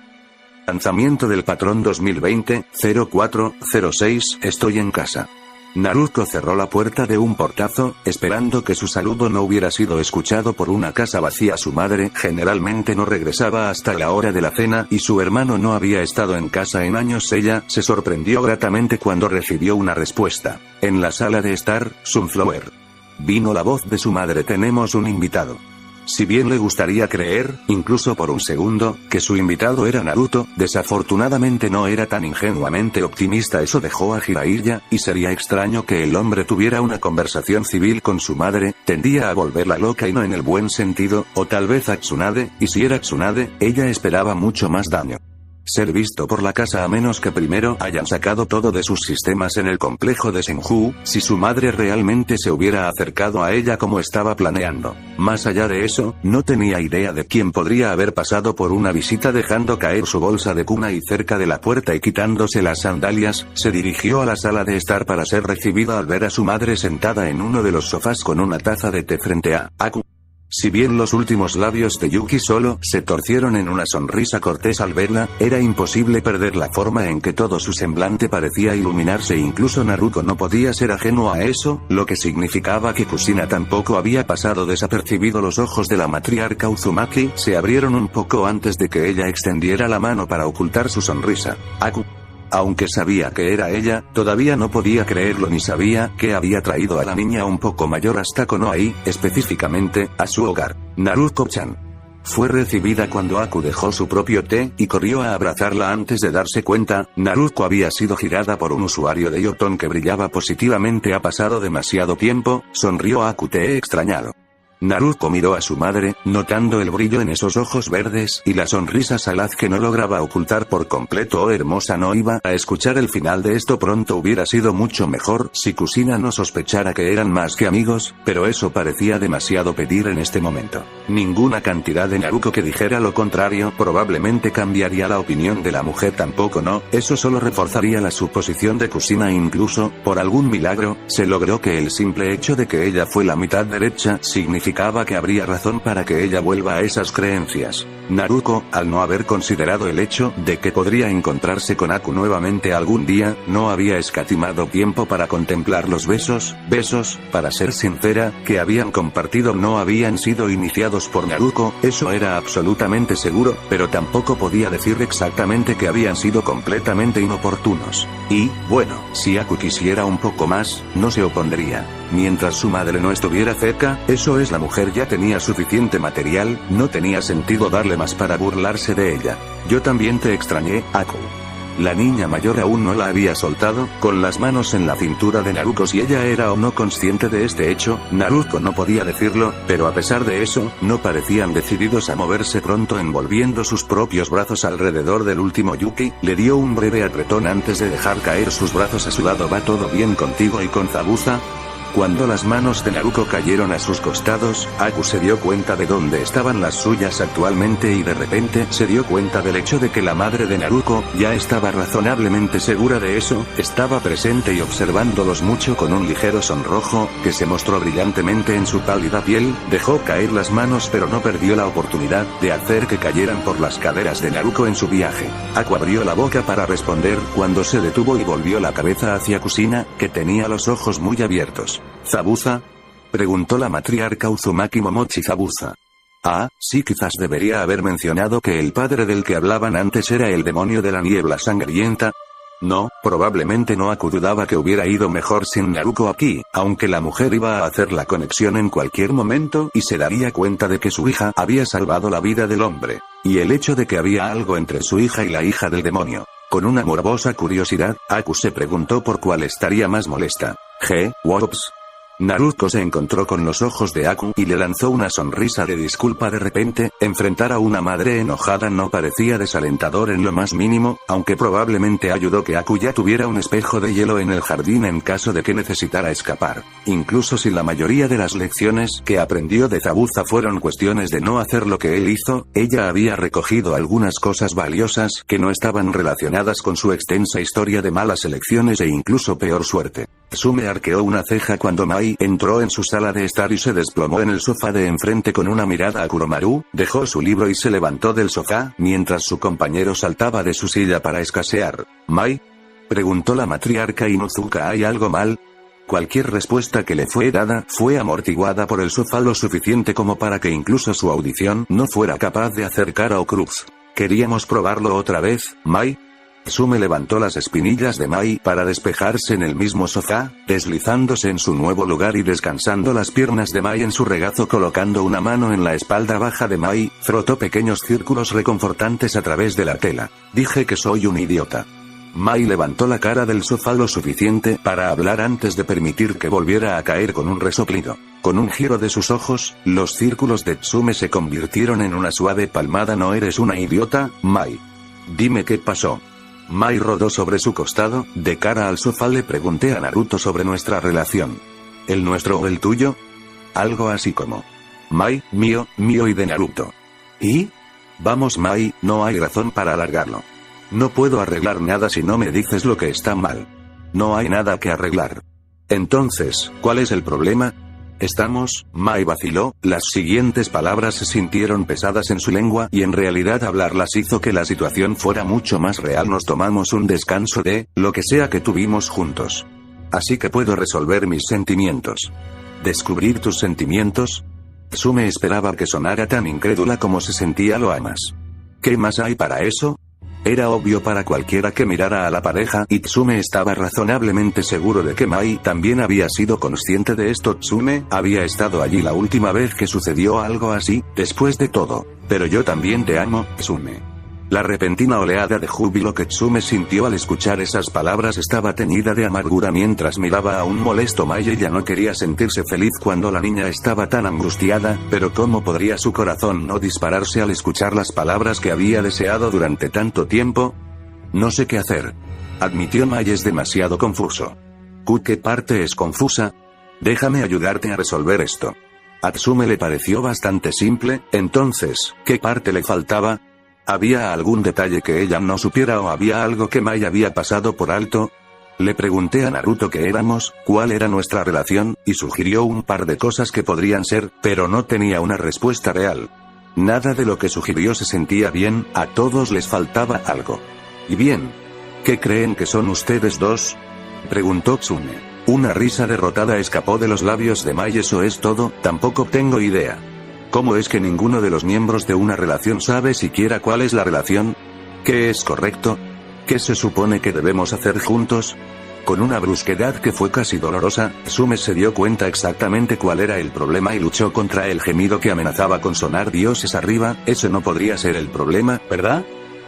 [SPEAKER 1] Lanzamiento del patrón 2020-04-06. Estoy en casa. Naruto cerró la puerta de un portazo, esperando que su saludo no hubiera sido escuchado por una casa vacía. Su madre generalmente no regresaba hasta la hora de la cena y su hermano no había estado en casa en años. Ella se sorprendió gratamente cuando recibió una respuesta. En la sala de estar, Sunflower. Vino la voz de su madre: tenemos un invitado. Si bien le gustaría creer, incluso por un segundo, que su invitado era Naruto, desafortunadamente no era tan ingenuamente optimista. Eso dejó a Jiraiya, y sería extraño que el hombre tuviera una conversación civil con su madre. Tendía a volverla loca y no en el buen sentido, o tal vez a Tsunade, y si era Tsunade, ella esperaba mucho más daño. Ser visto por la casa a menos que primero hayan sacado todo de sus sistemas en el complejo de Senju. Si su madre realmente se hubiera acercado a ella como estaba planeando. Más allá de eso, no tenía idea de quién podría haber pasado por una visita. Dejando caer su bolsa de cuna y cerca de la puerta y quitándose las sandalias, se dirigió a la sala de estar para ser recibida al ver a su madre sentada en uno de los sofás con una taza de té frente a Aku. Si bien los últimos labios de Yuki solo se torcieron en una sonrisa cortés al verla, era imposible perder la forma en que todo su semblante parecía iluminarse. Incluso Naruto no podía ser ajeno a eso, lo que significaba que Kushina tampoco había pasado desapercibido. Los ojos de la matriarca Uzumaki se abrieron un poco antes de que ella extendiera la mano para ocultar su sonrisa. Aku. Aunque sabía que era ella, todavía no podía creerlo ni sabía que había traído a la niña un poco mayor hasta Konoha, específicamente, a su hogar. Naruto-chan. Fue recibida cuando Aku dejó su propio té, y corrió a abrazarla antes de darse cuenta. Naruto había sido girada por un usuario de Yoton que brillaba positivamente. Ha pasado demasiado tiempo, sonrió Aku extrañado. Naruto miró a su madre, notando el brillo en esos ojos verdes y la sonrisa salaz que no lograba ocultar por completo. Oh hermosa, no iba a escuchar el final de esto pronto. Hubiera sido mucho mejor si Kushina no sospechara que eran más que amigos, pero eso parecía demasiado pedir en este momento. Ninguna cantidad de Naruto que dijera lo contrario probablemente cambiaría la opinión de la mujer. Tampoco no, eso solo reforzaría la suposición de Kushina. Incluso, por algún milagro, se logró que el simple hecho de que ella fue la mitad derecha significaba que habría razón para que ella vuelva a esas creencias. Naruto, al no haber considerado el hecho de que podría encontrarse con Aku nuevamente algún día, no había escatimado tiempo para contemplar los besos, para ser sincera, que habían compartido no habían sido iniciados por Naruto, eso era absolutamente seguro, pero tampoco podía decir exactamente que habían sido completamente inoportunos. Y, bueno, si Aku quisiera un poco más, no se opondría. Mientras su madre no estuviera cerca, eso es, la mujer ya tenía suficiente material, no tenía sentido darle más para burlarse de ella. Yo también te extrañé, Aku. La niña mayor aún no la había soltado, con las manos en la cintura de Naruto. Si ella era o no consciente de este hecho, Naruto no podía decirlo, pero a pesar de eso, no parecían decididos a moverse. Pronto, envolviendo sus propios brazos alrededor del último Yuki, le dio un breve apretón antes de dejar caer sus brazos a su lado. ¿Va todo bien contigo y con Zabuza? Cuando las manos de Naruto cayeron a sus costados, Aku se dio cuenta de dónde estaban las suyas actualmente y de repente se dio cuenta del hecho de que la madre de Naruto ya estaba razonablemente segura de eso, estaba presente y observándolos mucho con un ligero sonrojo, que se mostró brillantemente en su pálida piel. Dejó caer las manos pero no perdió la oportunidad de hacer que cayeran por las caderas de Naruto en su viaje. Aku abrió la boca para responder cuando se detuvo y volvió la cabeza hacia Kushina, que tenía los ojos muy abiertos. ¿Zabuza? Preguntó la matriarca Uzumaki. Momochi Zabuza. Ah, sí, quizás debería haber mencionado que el padre del que hablaban antes era el demonio de la niebla sangrienta. No, probablemente no. Aku dudaba que hubiera ido mejor sin Naruto aquí, aunque la mujer iba a hacer la conexión en cualquier momento y se daría cuenta de que su hija había salvado la vida del hombre, y el hecho de que había algo entre su hija y la hija del demonio. Con una morbosa curiosidad, Aku se preguntó por cuál estaría más molesta. Wops. Naruto se encontró con los ojos de Aku y le lanzó una sonrisa de disculpa. De repente, enfrentar a una madre enojada no parecía desalentador en lo más mínimo, aunque probablemente ayudó que Aku ya tuviera un espejo de hielo en el jardín en caso de que necesitara escapar. Incluso si la mayoría de las lecciones que aprendió de Zabuza fueron cuestiones de no hacer lo que él hizo, ella había recogido algunas cosas valiosas que no estaban relacionadas con su extensa historia de malas elecciones e incluso peor suerte. Sume arqueó una ceja cuando Mai entró en su sala de estar y se desplomó en el sofá de enfrente con una mirada a Kuromaru, dejó su libro y se levantó del sofá, mientras su compañero saltaba de su silla para escasear. ¿Mai? Preguntó la matriarca Inuzuka. ¿Hay algo mal? Cualquier respuesta que le fue dada fue amortiguada por el sofá lo suficiente como para que incluso su audición no fuera capaz de hacer cara o cruz. ¿Queríamos probarlo otra vez, Mai? Tsume levantó las espinillas de Mai para despejarse en el mismo sofá, deslizándose en su nuevo lugar y descansando las piernas de Mai en su regazo, colocando una mano en la espalda baja de Mai, frotó pequeños círculos reconfortantes a través de la tela. Dije que soy un idiota. Mai levantó la cara del sofá lo suficiente para hablar antes de permitir que volviera a caer con un resoplido. Con un giro de sus ojos, los círculos de Tsume se convirtieron en una suave palmada. ¿No eres una idiota, Mai? Dime qué pasó. Mai rodó sobre su costado, de cara al sofá. Le pregunté a Naruto sobre nuestra relación. ¿El nuestro o el tuyo? Algo así como: Mai, mío y de Naruto. ¿Y? Vamos, Mai, no hay razón para alargarlo. No puedo arreglar nada si no me dices lo que está mal. No hay nada que arreglar. Entonces, ¿cuál es el problema? Estamos, Mai vaciló, las siguientes palabras se sintieron pesadas en su lengua y en realidad hablarlas hizo que la situación fuera mucho más real. Nos tomamos un descanso de lo que sea que tuvimos juntos. Así que puedo resolver mis sentimientos. ¿Descubrir tus sentimientos? Tsume esperaba que sonara tan incrédula como se sentía. ¿Lo amas? ¿Qué más hay para eso? Era obvio para cualquiera que mirara a la pareja y Tsume estaba razonablemente seguro de que Mai también había sido consciente de esto. Tsume había estado allí la última vez que sucedió algo así, después de todo. Pero yo también te amo, Tsume. La repentina oleada de júbilo que Tsume sintió al escuchar esas palabras estaba teñida de amargura mientras miraba a un molesto Mai. Ella no quería sentirse feliz cuando la niña estaba tan angustiada, pero ¿cómo podría su corazón no dispararse al escuchar las palabras que había deseado durante tanto tiempo? No sé qué hacer, admitió Mai. Es demasiado confuso. ¿Qué parte es confusa? Déjame ayudarte a resolver esto. A Tsume le pareció bastante simple. Entonces, ¿qué parte le faltaba? ¿Había algún detalle que ella no supiera o había algo que Mai había pasado por alto? Le pregunté a Naruto qué éramos, cuál era nuestra relación, y sugirió un par de cosas que podrían ser, pero no tenía una respuesta real. Nada de lo que sugirió se sentía bien, a todos les faltaba algo. ¿Y bien? ¿Qué creen que son ustedes dos? Preguntó Tsume. Una risa derrotada escapó de los labios de Mai. ¿Eso es todo? Tampoco tengo idea. ¿Cómo es que ninguno de los miembros de una relación sabe siquiera cuál es la relación? ¿Qué es correcto? ¿Qué se supone que debemos hacer juntos? Con una brusquedad que fue casi dolorosa, Tsume se dio cuenta exactamente cuál era el problema y luchó contra el gemido que amenazaba con sonar. Dioses arriba, ese no podría ser el problema, ¿verdad?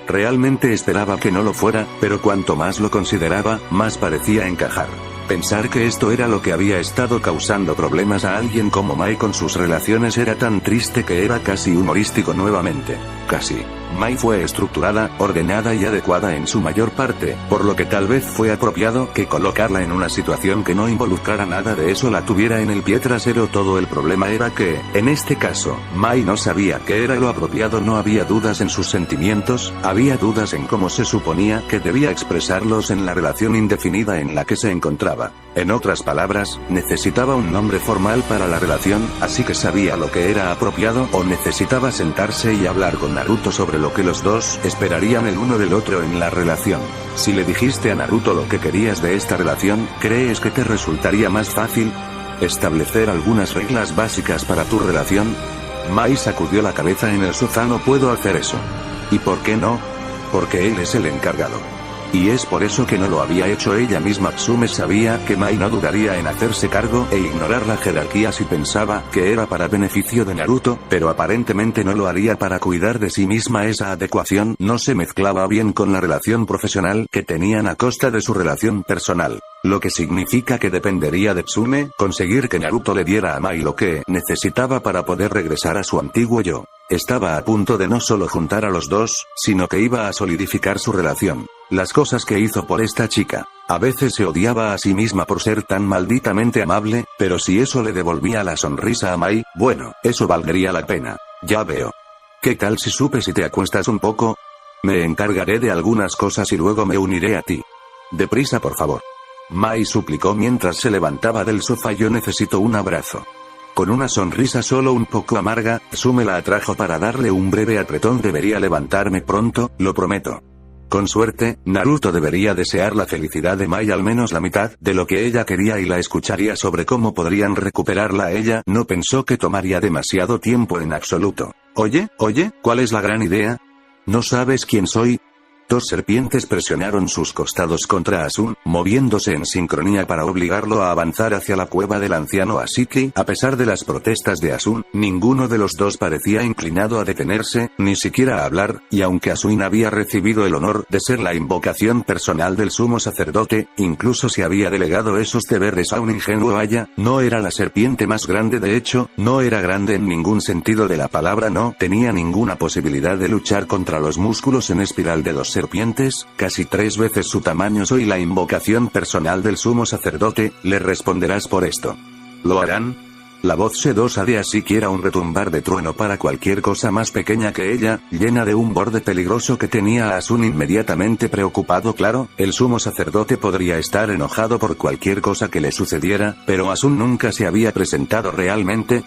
[SPEAKER 1] Realmente esperaba que no lo fuera, pero cuanto más lo consideraba, más parecía encajar. Pensar que esto era lo que había estado causando problemas a alguien como Mai con sus relaciones era tan triste que era casi humorístico nuevamente. Casi. Mai fue estructurada, ordenada y adecuada en su mayor parte, por lo que tal vez fue apropiado que colocarla en una situación que no involucrara nada de eso la tuviera en el pie trasero. Todo el problema era que, en este caso, Mai no sabía qué era lo apropiado. No había dudas en sus sentimientos, había dudas en cómo se suponía que debía expresarlos en la relación indefinida en la que se encontraba. En otras palabras, necesitaba un nombre formal para la relación, así que sabía lo que era apropiado o necesitaba sentarse y hablar con Naruto sobre lo que los dos esperarían el uno del otro en la relación. Si le dijiste a Naruto lo que querías de esta relación, ¿crees que te resultaría más fácil establecer algunas reglas básicas para tu relación? Mai sacudió la cabeza en el sofá. No puedo hacer eso. ¿Y por qué no? Porque él es el encargado. Y es por eso que no lo había hecho ella misma. Tsume sabía que Mai no dudaría en hacerse cargo e ignorar la jerarquía si pensaba que era para beneficio de Naruto, pero aparentemente no lo haría para cuidar de sí misma. Esa adecuación no se mezclaba bien con la relación profesional que tenían a costa de su relación personal. Lo que significa que dependería de Tsume conseguir que Naruto le diera a Mai lo que necesitaba para poder regresar a su antiguo yo. Estaba a punto de no solo juntar a los dos, sino que iba a solidificar su relación. Las cosas que hizo por esta chica. A veces se odiaba a sí misma por ser tan malditamente amable, pero si eso le devolvía la sonrisa a Mai, bueno, eso valdría la pena. Ya veo. ¿Qué tal si si te acuestas un poco? Me encargaré de algunas cosas y luego me uniré a ti. Deprisa, por favor. Mai suplicó mientras se levantaba del sofá. Yo necesito un abrazo. Con una sonrisa solo un poco amarga, Tsume la atrajo para darle un breve apretón. Debería levantarme pronto, lo prometo. Con suerte, Naruto debería desear la felicidad de Mai al menos la mitad de lo que ella quería y la escucharía sobre cómo podrían recuperarla. Ella no pensó que tomaría demasiado tiempo en absoluto. Oye, ¿cuál es la gran idea? ¿No sabes quién soy? Dos serpientes presionaron sus costados contra Asun, moviéndose en sincronía para obligarlo a avanzar hacia la cueva del anciano Ashiki. A pesar de las protestas de Asun, ninguno de los dos parecía inclinado a detenerse, ni siquiera a hablar, y aunque Asun había recibido el honor de ser la invocación personal del sumo sacerdote, incluso si había delegado esos deberes a un ingenuo Aya, no era la serpiente más grande. De hecho, no era grande en ningún sentido de la palabra. No tenía ninguna posibilidad de luchar contra los músculos en espiral de dos serpientes, casi 3 veces su tamaño. Soy la invocación personal del sumo sacerdote, le responderás por esto. ¿Lo harán? La voz sedosa de Ashiki era un retumbar de trueno para cualquier cosa más pequeña que ella, llena de un borde peligroso que tenía a Asun inmediatamente preocupado. Claro, el sumo sacerdote podría estar enojado por cualquier cosa que le sucediera, pero Asun nunca se había presentado realmente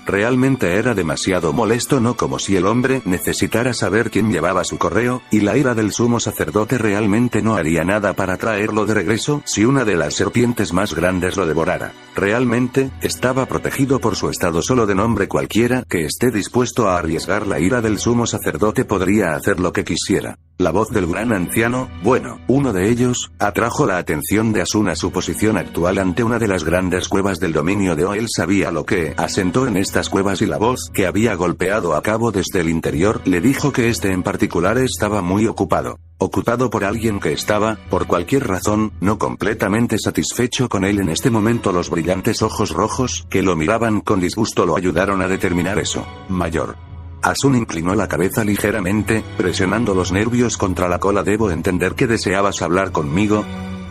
[SPEAKER 1] era demasiado molesto. No como si el hombre necesitara saber quién llevaba su correo, y la ira del sumo sacerdote realmente no haría nada para traerlo de regreso si una de las serpientes más grandes lo devorara. Realmente, estaba protegido por su estado solo de nombre. Cualquiera que esté dispuesto a arriesgar la ira del sumo sacerdote podría hacer lo que quisiera. La voz del gran anciano, bueno, uno de ellos, atrajo la atención de Asun a su posición actual ante una de las grandes cuevas del dominio de Él sabía lo que asentó en estas cuevas, y la voz que había golpeado a cabo desde el interior le dijo que este en particular estaba muy ocupado. Ocupado por alguien que estaba, por cualquier razón, no completamente satisfecho con él en este momento. Los brillantes ojos rojos, que lo miraban con disgusto, lo ayudaron a determinar eso. Mayor. Asun inclinó la cabeza ligeramente, presionando los nervios contra la cola. Debo entender que deseabas hablar conmigo.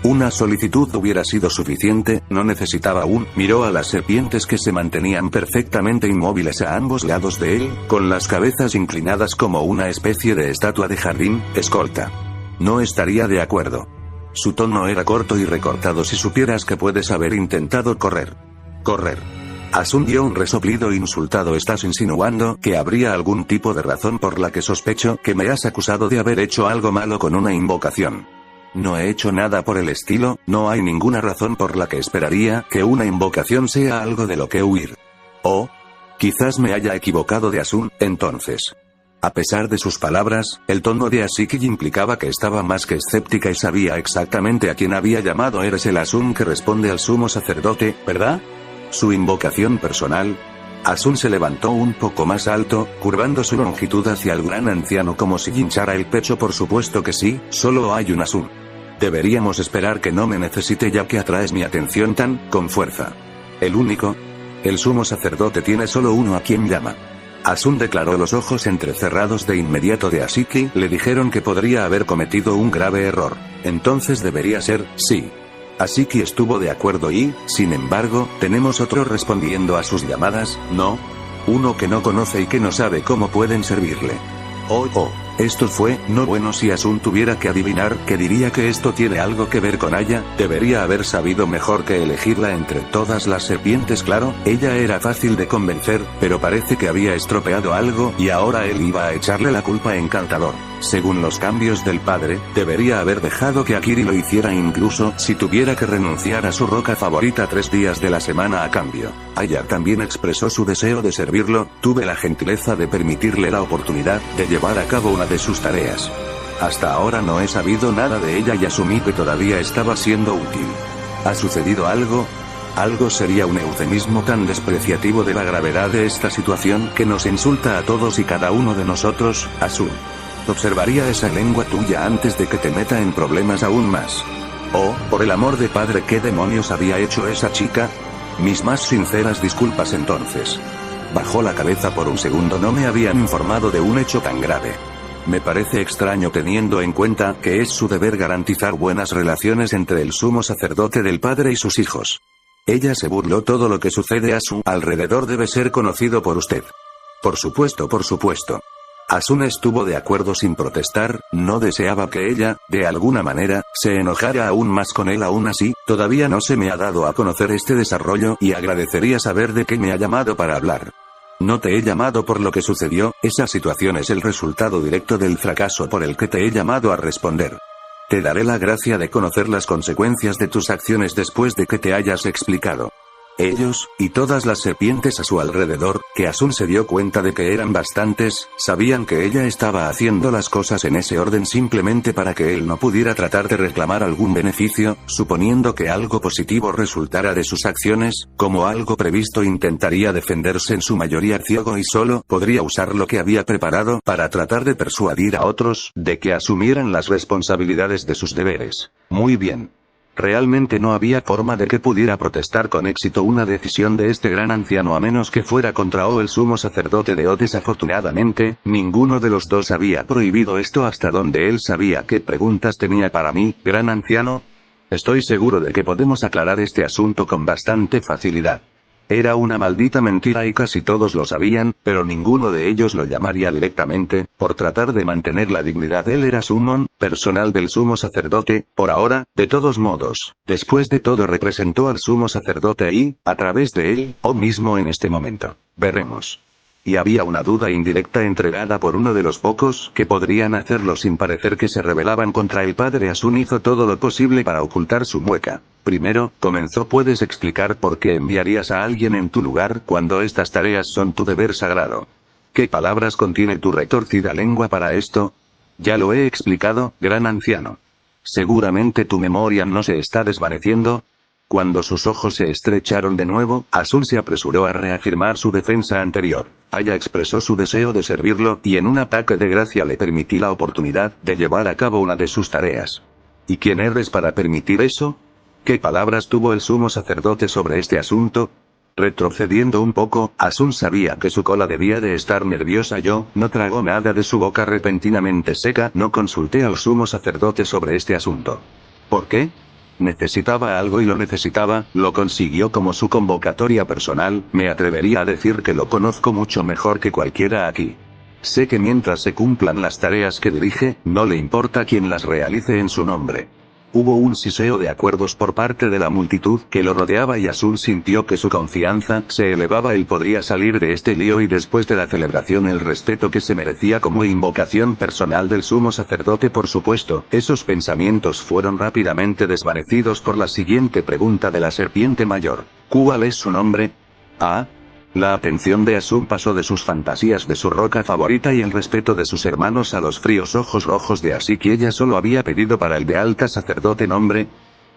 [SPEAKER 1] Una solicitud hubiera sido suficiente, no necesitaba un. Miró a las serpientes que se mantenían perfectamente inmóviles a ambos lados de él, con las cabezas inclinadas como una especie de estatua de jardín. Escolta. No estaría de acuerdo. Su tono era corto y recortado. Si supieras que puedes haber intentado correr. Asun dio un resoplido insultado. ¿Estás insinuando que habría algún tipo de razón por la que sospecho que me has acusado de haber hecho algo malo con una invocación? No he hecho nada por el estilo. No hay ninguna razón por la que esperaría que una invocación sea algo de lo que huir. Oh, quizás me haya equivocado de Asun, entonces. A pesar de sus palabras, el tono de Ashiki implicaba que estaba más que escéptica y sabía exactamente a quién había llamado. Eres el Asun que responde al sumo sacerdote, ¿verdad? Su invocación personal. Asun se levantó un poco más alto, curvando su longitud hacia el gran anciano como si hinchara el pecho. Por supuesto que sí, solo hay un Asun. Deberíamos esperar que no me necesite ya que atraes mi atención tan, con fuerza. ¿El único? El sumo sacerdote tiene solo uno a quien llama. Asun declaró. Los ojos entrecerrados de inmediato de Ashiki le dijeron que podría haber cometido un grave error. Entonces debería ser, sí. Ashiki estuvo de acuerdo y, sin embargo, tenemos otro respondiendo a sus llamadas, ¿no? Uno que no conoce y que no sabe cómo pueden servirle. Esto fue, no bueno. Si Asun tuviera que adivinar, que diría que esto tiene algo que ver con Aya. Debería haber sabido mejor que elegirla entre todas las serpientes. Claro, ella era fácil de convencer, pero parece que había estropeado algo, y ahora él iba a echarle la culpa a Encantador. Según los cambios del padre, debería haber dejado que Akiri lo hiciera incluso si tuviera que renunciar a su roca favorita 3 días de la semana a cambio. Aya también expresó su deseo de servirlo. Tuve la gentileza de permitirle la oportunidad de llevar a cabo una de sus tareas. Hasta ahora no he sabido nada de ella y asumí que todavía estaba siendo útil. ¿Ha sucedido algo? Algo sería un eufemismo tan despreciativo de la gravedad de esta situación que nos insulta a todos y cada uno de nosotros. Asun. Observaría esa lengua tuya antes de que te meta en problemas aún más. Oh, por el amor de padre, ¿qué demonios había hecho esa chica? Mis más sinceras disculpas. Entonces. Bajó la cabeza por un segundo. No me habían informado de un hecho tan grave. Me parece extraño teniendo en cuenta que es su deber garantizar buenas relaciones entre el sumo sacerdote del padre y sus hijos. Ella se burló. Todo lo que sucede a su alrededor debe ser conocido por usted. Por supuesto. Asun estuvo de acuerdo sin protestar. No deseaba que ella, de alguna manera, se enojara aún más con él. Aún así, todavía no se me ha dado a conocer este desarrollo y agradecería saber de qué me ha llamado para hablar. No te he llamado por lo que sucedió. Esa situación es el resultado directo del fracaso por el que te he llamado a responder. Te daré la gracia de conocer las consecuencias de tus acciones después de que te hayas explicado. Ellos, y todas las serpientes a su alrededor, que Asun se dio cuenta de que eran bastantes, sabían que ella estaba haciendo las cosas en ese orden simplemente para que él no pudiera tratar de reclamar algún beneficio, suponiendo que algo positivo resultara de sus acciones, como algo previsto intentaría defenderse en su mayoría ciego y solo podría usar lo que había preparado para tratar de persuadir a otros de que asumieran las responsabilidades de sus deberes. Muy bien. Realmente no había forma de que pudiera protestar con éxito una decisión de este gran anciano a menos que fuera contra O el sumo sacerdote de O. Desafortunadamente, ninguno de los dos había prohibido esto hasta donde él sabía qué preguntas tenía para mí, gran anciano. Estoy seguro de que podemos aclarar este asunto con bastante facilidad. Era una maldita mentira y casi todos lo sabían, pero ninguno de ellos lo llamaría directamente, por tratar de mantener la dignidad. Él era summon, personal del sumo sacerdote, por ahora, de todos modos. Después de todo representó al sumo sacerdote y, a través de él, o mismo en este momento. Veremos. Y había una duda indirecta entregada por uno de los pocos que podrían hacerlo sin parecer que se rebelaban contra el padre. Asun hizo todo lo posible para ocultar su mueca. Primero, comenzó. ¿Puedes explicar por qué enviarías a alguien en tu lugar cuando estas tareas son tu deber sagrado? ¿Qué palabras contiene tu retorcida lengua para esto? Ya lo he explicado, gran anciano. Seguramente tu memoria no se está desvaneciendo. Cuando sus ojos se estrecharon de nuevo, Asun se apresuró a reafirmar su defensa anterior. Aya expresó su deseo de servirlo, y en un ataque de gracia le permití la oportunidad de llevar a cabo una de sus tareas. ¿Y quién eres para permitir eso? ¿Qué palabras tuvo el sumo sacerdote sobre este asunto? Retrocediendo un poco, Asun sabía que su cola debía de estar nerviosa. Yo no tragó nada de su boca repentinamente seca. No consulté al sumo sacerdote sobre este asunto. ¿Por qué? Necesitaba algo y lo necesitaba, lo consiguió como su convocatoria personal. Me atrevería a decir que lo conozco mucho mejor que cualquiera aquí. Sé que mientras se cumplan las tareas que dirige, no le importa quién las realice en su nombre. Hubo un siseo de acuerdos por parte de la multitud que lo rodeaba y Asun sintió que su confianza se elevaba. Él podría salir de este lío y después de la celebración el respeto que se merecía como invocación personal del sumo sacerdote. Por supuesto, esos pensamientos fueron rápidamente desvanecidos por la siguiente pregunta de la serpiente mayor. ¿Cuál es su nombre? Ah. La atención de Asun pasó de sus fantasías de su roca favorita y el respeto de sus hermanos a los fríos ojos rojos de Así que ella solo había pedido para el de alta sacerdote nombre.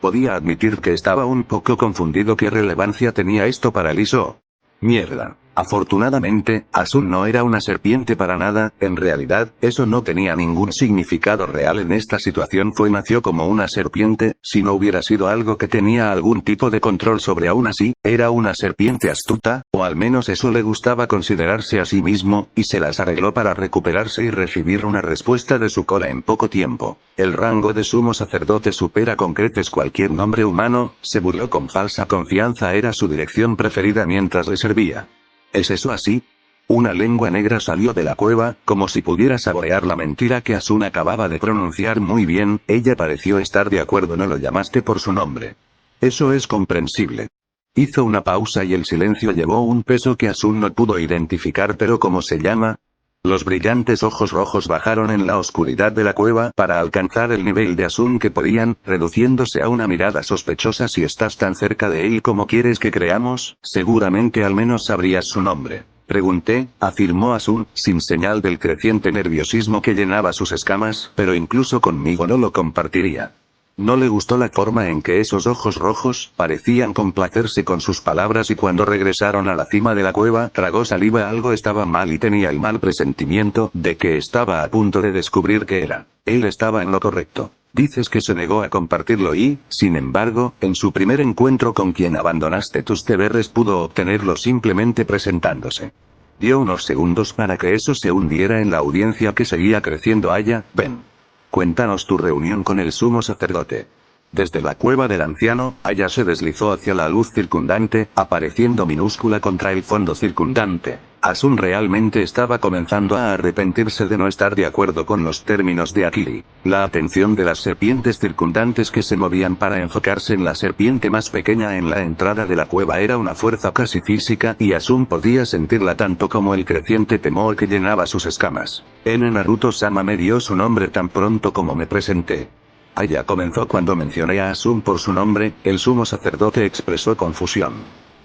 [SPEAKER 1] Podía admitir que estaba un poco confundido. ¿Qué relevancia tenía esto para Liso? Mierda. Afortunadamente, Asun no era una serpiente para nada. En realidad, eso no tenía ningún significado real en esta situación. Nació como una serpiente. Si no hubiera sido algo que tenía algún tipo de control sobre, aún así, era una serpiente astuta, o al menos eso le gustaba considerarse a sí mismo, y se las arregló para recuperarse y recibir una respuesta de su cola en poco tiempo. El rango de sumo sacerdote supera con creces cualquier nombre humano. Se burló con falsa confianza. Era su dirección preferida mientras le servía. ¿Es eso así? Una lengua negra salió de la cueva, como si pudiera saborear la mentira que Asun acababa de pronunciar. Muy bien, ella pareció estar de acuerdo. No lo llamaste por su nombre. Eso es comprensible. Hizo una pausa y el silencio llevó un peso que Asun no pudo identificar. ¿Pero cómo se llama? Los brillantes ojos rojos bajaron en la oscuridad de la cueva para alcanzar el nivel de Asun que podían, reduciéndose a una mirada sospechosa. Si estás tan cerca de él como quieres que creamos, seguramente al menos sabrías su nombre. Pregunté, afirmó Asun, sin señal del creciente nerviosismo que llenaba sus escamas, pero incluso conmigo no lo compartiría. No le gustó la forma en que esos ojos rojos parecían complacerse con sus palabras y cuando regresaron a la cima de la cueva, tragó saliva. Algo estaba mal y tenía el mal presentimiento de que estaba a punto de descubrir qué era. Él estaba en lo correcto. Dices que se negó a compartirlo y, sin embargo, en su primer encuentro con quien abandonaste tus deberes pudo obtenerlo simplemente presentándose. Dio unos segundos para que eso se hundiera en la audiencia que seguía creciendo. Aya, ven. Cuéntanos tu reunión con el sumo sacerdote. Desde la cueva del anciano, Aya se deslizó hacia la luz circundante, apareciendo minúscula contra el fondo circundante. Asun realmente estaba comenzando a arrepentirse de no estar de acuerdo con los términos de Akili. La atención de las serpientes circundantes que se movían para enfocarse en la serpiente más pequeña en la entrada de la cueva era una fuerza casi física y Asun podía sentirla tanto como el creciente temor que llenaba sus escamas. Naruto-sama me dio su nombre tan pronto como me presenté. Aya comenzó cuando mencioné a Asun por su nombre, el sumo sacerdote expresó confusión.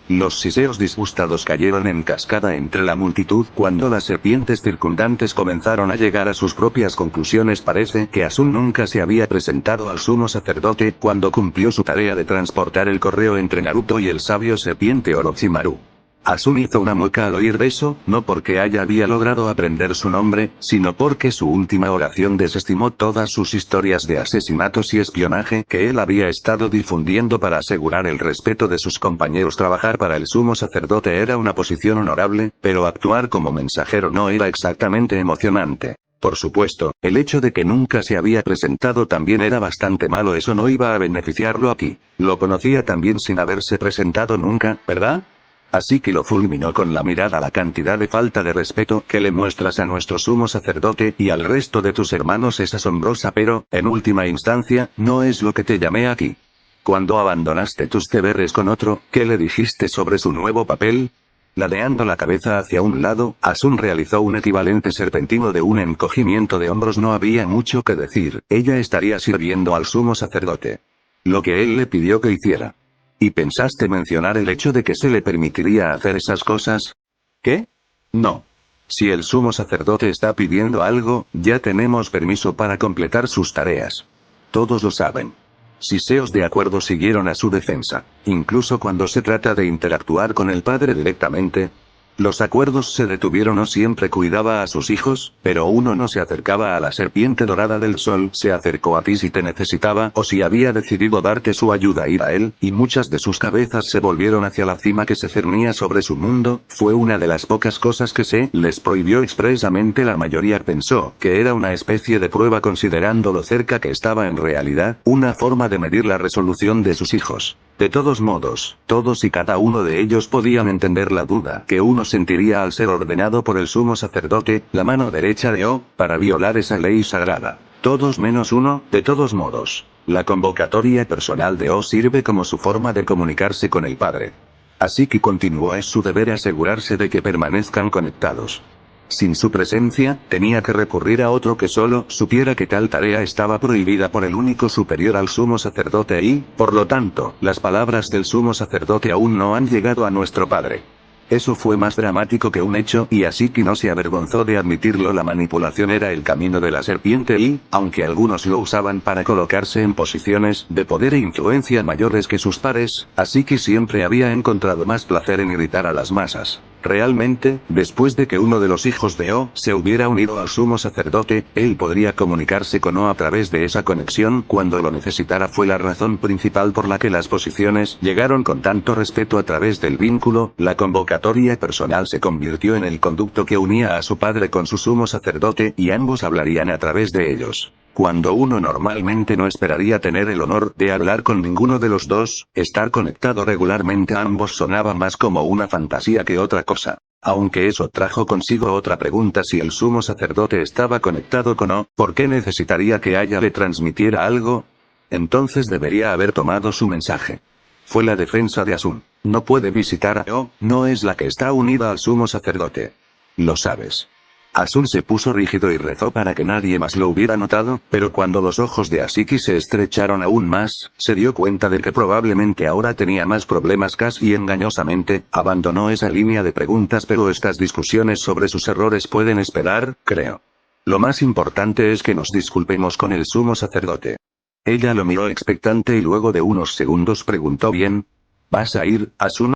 [SPEAKER 1] Los siseos disgustados cayeron en cascada entre la multitud cuando las serpientes circundantes comenzaron a llegar a sus propias conclusiones. Parece que Asun nunca se había presentado al sumo sacerdote cuando cumplió su tarea de transportar el correo entre Naruto y el sabio serpiente Orochimaru. Asun hizo una mueca al oír eso, no porque había logrado aprender su nombre, sino porque su última oración desestimó todas sus historias de asesinatos y espionaje que él había estado difundiendo para asegurar el respeto de sus compañeros. Trabajar para el sumo sacerdote era una posición honorable, pero actuar como mensajero no era exactamente emocionante. Por supuesto, el hecho de que nunca se había presentado también era bastante malo. Eso no iba a beneficiarlo aquí. Lo conocía también sin haberse presentado nunca, ¿verdad? Así que lo fulminó con la mirada. La cantidad de falta de respeto que le muestras a nuestro sumo sacerdote y al resto de tus hermanos es asombrosa, pero, en última instancia, no es lo que te llamé aquí. Cuando abandonaste tus deberes con otro, ¿qué le dijiste sobre su nuevo papel? Ladeando la cabeza hacia un lado, Asun realizó un equivalente serpentino de un encogimiento de hombros. No había mucho que decir, ella estaría sirviendo al sumo sacerdote. Lo que él le pidió que hiciera. ¿Y pensaste mencionar el hecho de que se le permitiría hacer esas cosas? ¿Qué? No. Si el sumo sacerdote está pidiendo algo, ya tenemos permiso para completar sus tareas. Todos lo saben. Siseos de acuerdo siguieron a su defensa, incluso cuando se trata de interactuar con el padre directamente. Los acuerdos se detuvieron. No siempre cuidaba a sus hijos, pero uno no se acercaba a la serpiente dorada del sol. Se acercó a ti si te necesitaba o si había decidido darte su ayuda. Ir a él, y muchas de sus cabezas se volvieron hacia la cima que se cernía sobre su mundo. Fue una de las pocas cosas que se les prohibió expresamente. La mayoría pensó que era una especie de prueba, considerando lo cerca que estaba en realidad, una forma de medir la resolución de sus hijos. De todos modos, todos y cada uno de ellos podían entender la duda que uno sentiría al ser ordenado por el sumo sacerdote, la mano derecha de O, para violar esa ley sagrada. Todos menos uno. De todos modos, la convocatoria personal de O sirve como su forma de comunicarse con el padre. Así que continuó. Es su deber asegurarse de que permanezcan conectados. Sin su presencia, tenía que recurrir a otro que solo supiera que tal tarea estaba prohibida por el único superior al sumo sacerdote y, por lo tanto, las palabras del sumo sacerdote aún no han llegado a nuestro padre. Eso fue más dramático que un hecho, y así que no se avergonzó de admitirlo. La manipulación era el camino de la serpiente y, aunque algunos lo usaban para colocarse en posiciones de poder e influencia mayores que sus pares, así que siempre había encontrado más placer en irritar a las masas. Realmente, después de que uno de los hijos de O se hubiera unido al sumo sacerdote, él podría comunicarse con O a través de esa conexión cuando lo necesitara. Fue la razón principal por la que las posiciones llegaron con tanto respeto a través del vínculo. La convocatoria personal se convirtió en el conducto que unía a su padre con su sumo sacerdote, y ambos hablarían a través de ellos. Cuando uno normalmente no esperaría tener el honor de hablar con ninguno de los dos, estar conectado regularmente a ambos sonaba más como una fantasía que otra cosa. Aunque eso trajo consigo otra pregunta: si el sumo sacerdote estaba conectado con O, ¿por qué necesitaría que Aya le transmitiera algo? Entonces debería haber tomado su mensaje. Fue la defensa de Asun. No puede visitar a O, no es la que está unida al sumo sacerdote. Lo sabes. Asun se puso rígido y rezó para que nadie más lo hubiera notado, pero cuando los ojos de Asiki se estrecharon aún más, se dio cuenta de que probablemente ahora tenía más problemas. Casi engañosamente, abandonó esa línea de preguntas. Pero estas discusiones sobre sus errores pueden esperar, creo. Lo más importante es que nos disculpemos con el sumo sacerdote. Ella lo miró expectante y luego de unos segundos preguntó: ¿bien? ¿Vas a ir, Asun?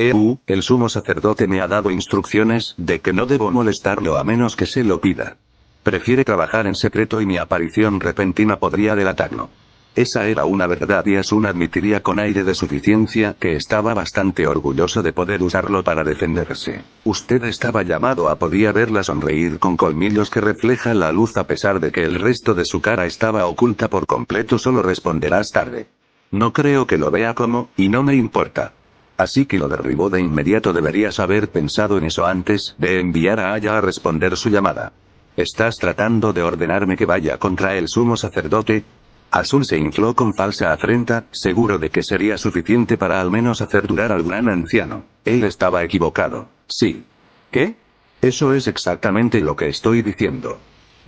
[SPEAKER 1] El sumo sacerdote me ha dado instrucciones de que no debo molestarlo a menos que se lo pida. Prefiere trabajar en secreto y mi aparición repentina podría delatarlo. Esa era una verdad, y Asun admitiría con aire de suficiencia que estaba bastante orgulloso de poder usarlo para defenderse. Usted estaba llamado a. Podía verla sonreír con colmillos que reflejan la luz a pesar de que el resto de su cara estaba oculta por completo. Solo responderás tarde. No creo que lo vea como, y no me importa. Así que lo derribó de inmediato. Deberías haber pensado en eso antes de enviar a Aya a responder su llamada. ¿Estás tratando de ordenarme que vaya contra el sumo sacerdote? Asun se infló con falsa afrenta, seguro de que sería suficiente para al menos hacer dudar al gran anciano. Él estaba equivocado. Sí. ¿Qué? Eso es exactamente lo que estoy diciendo.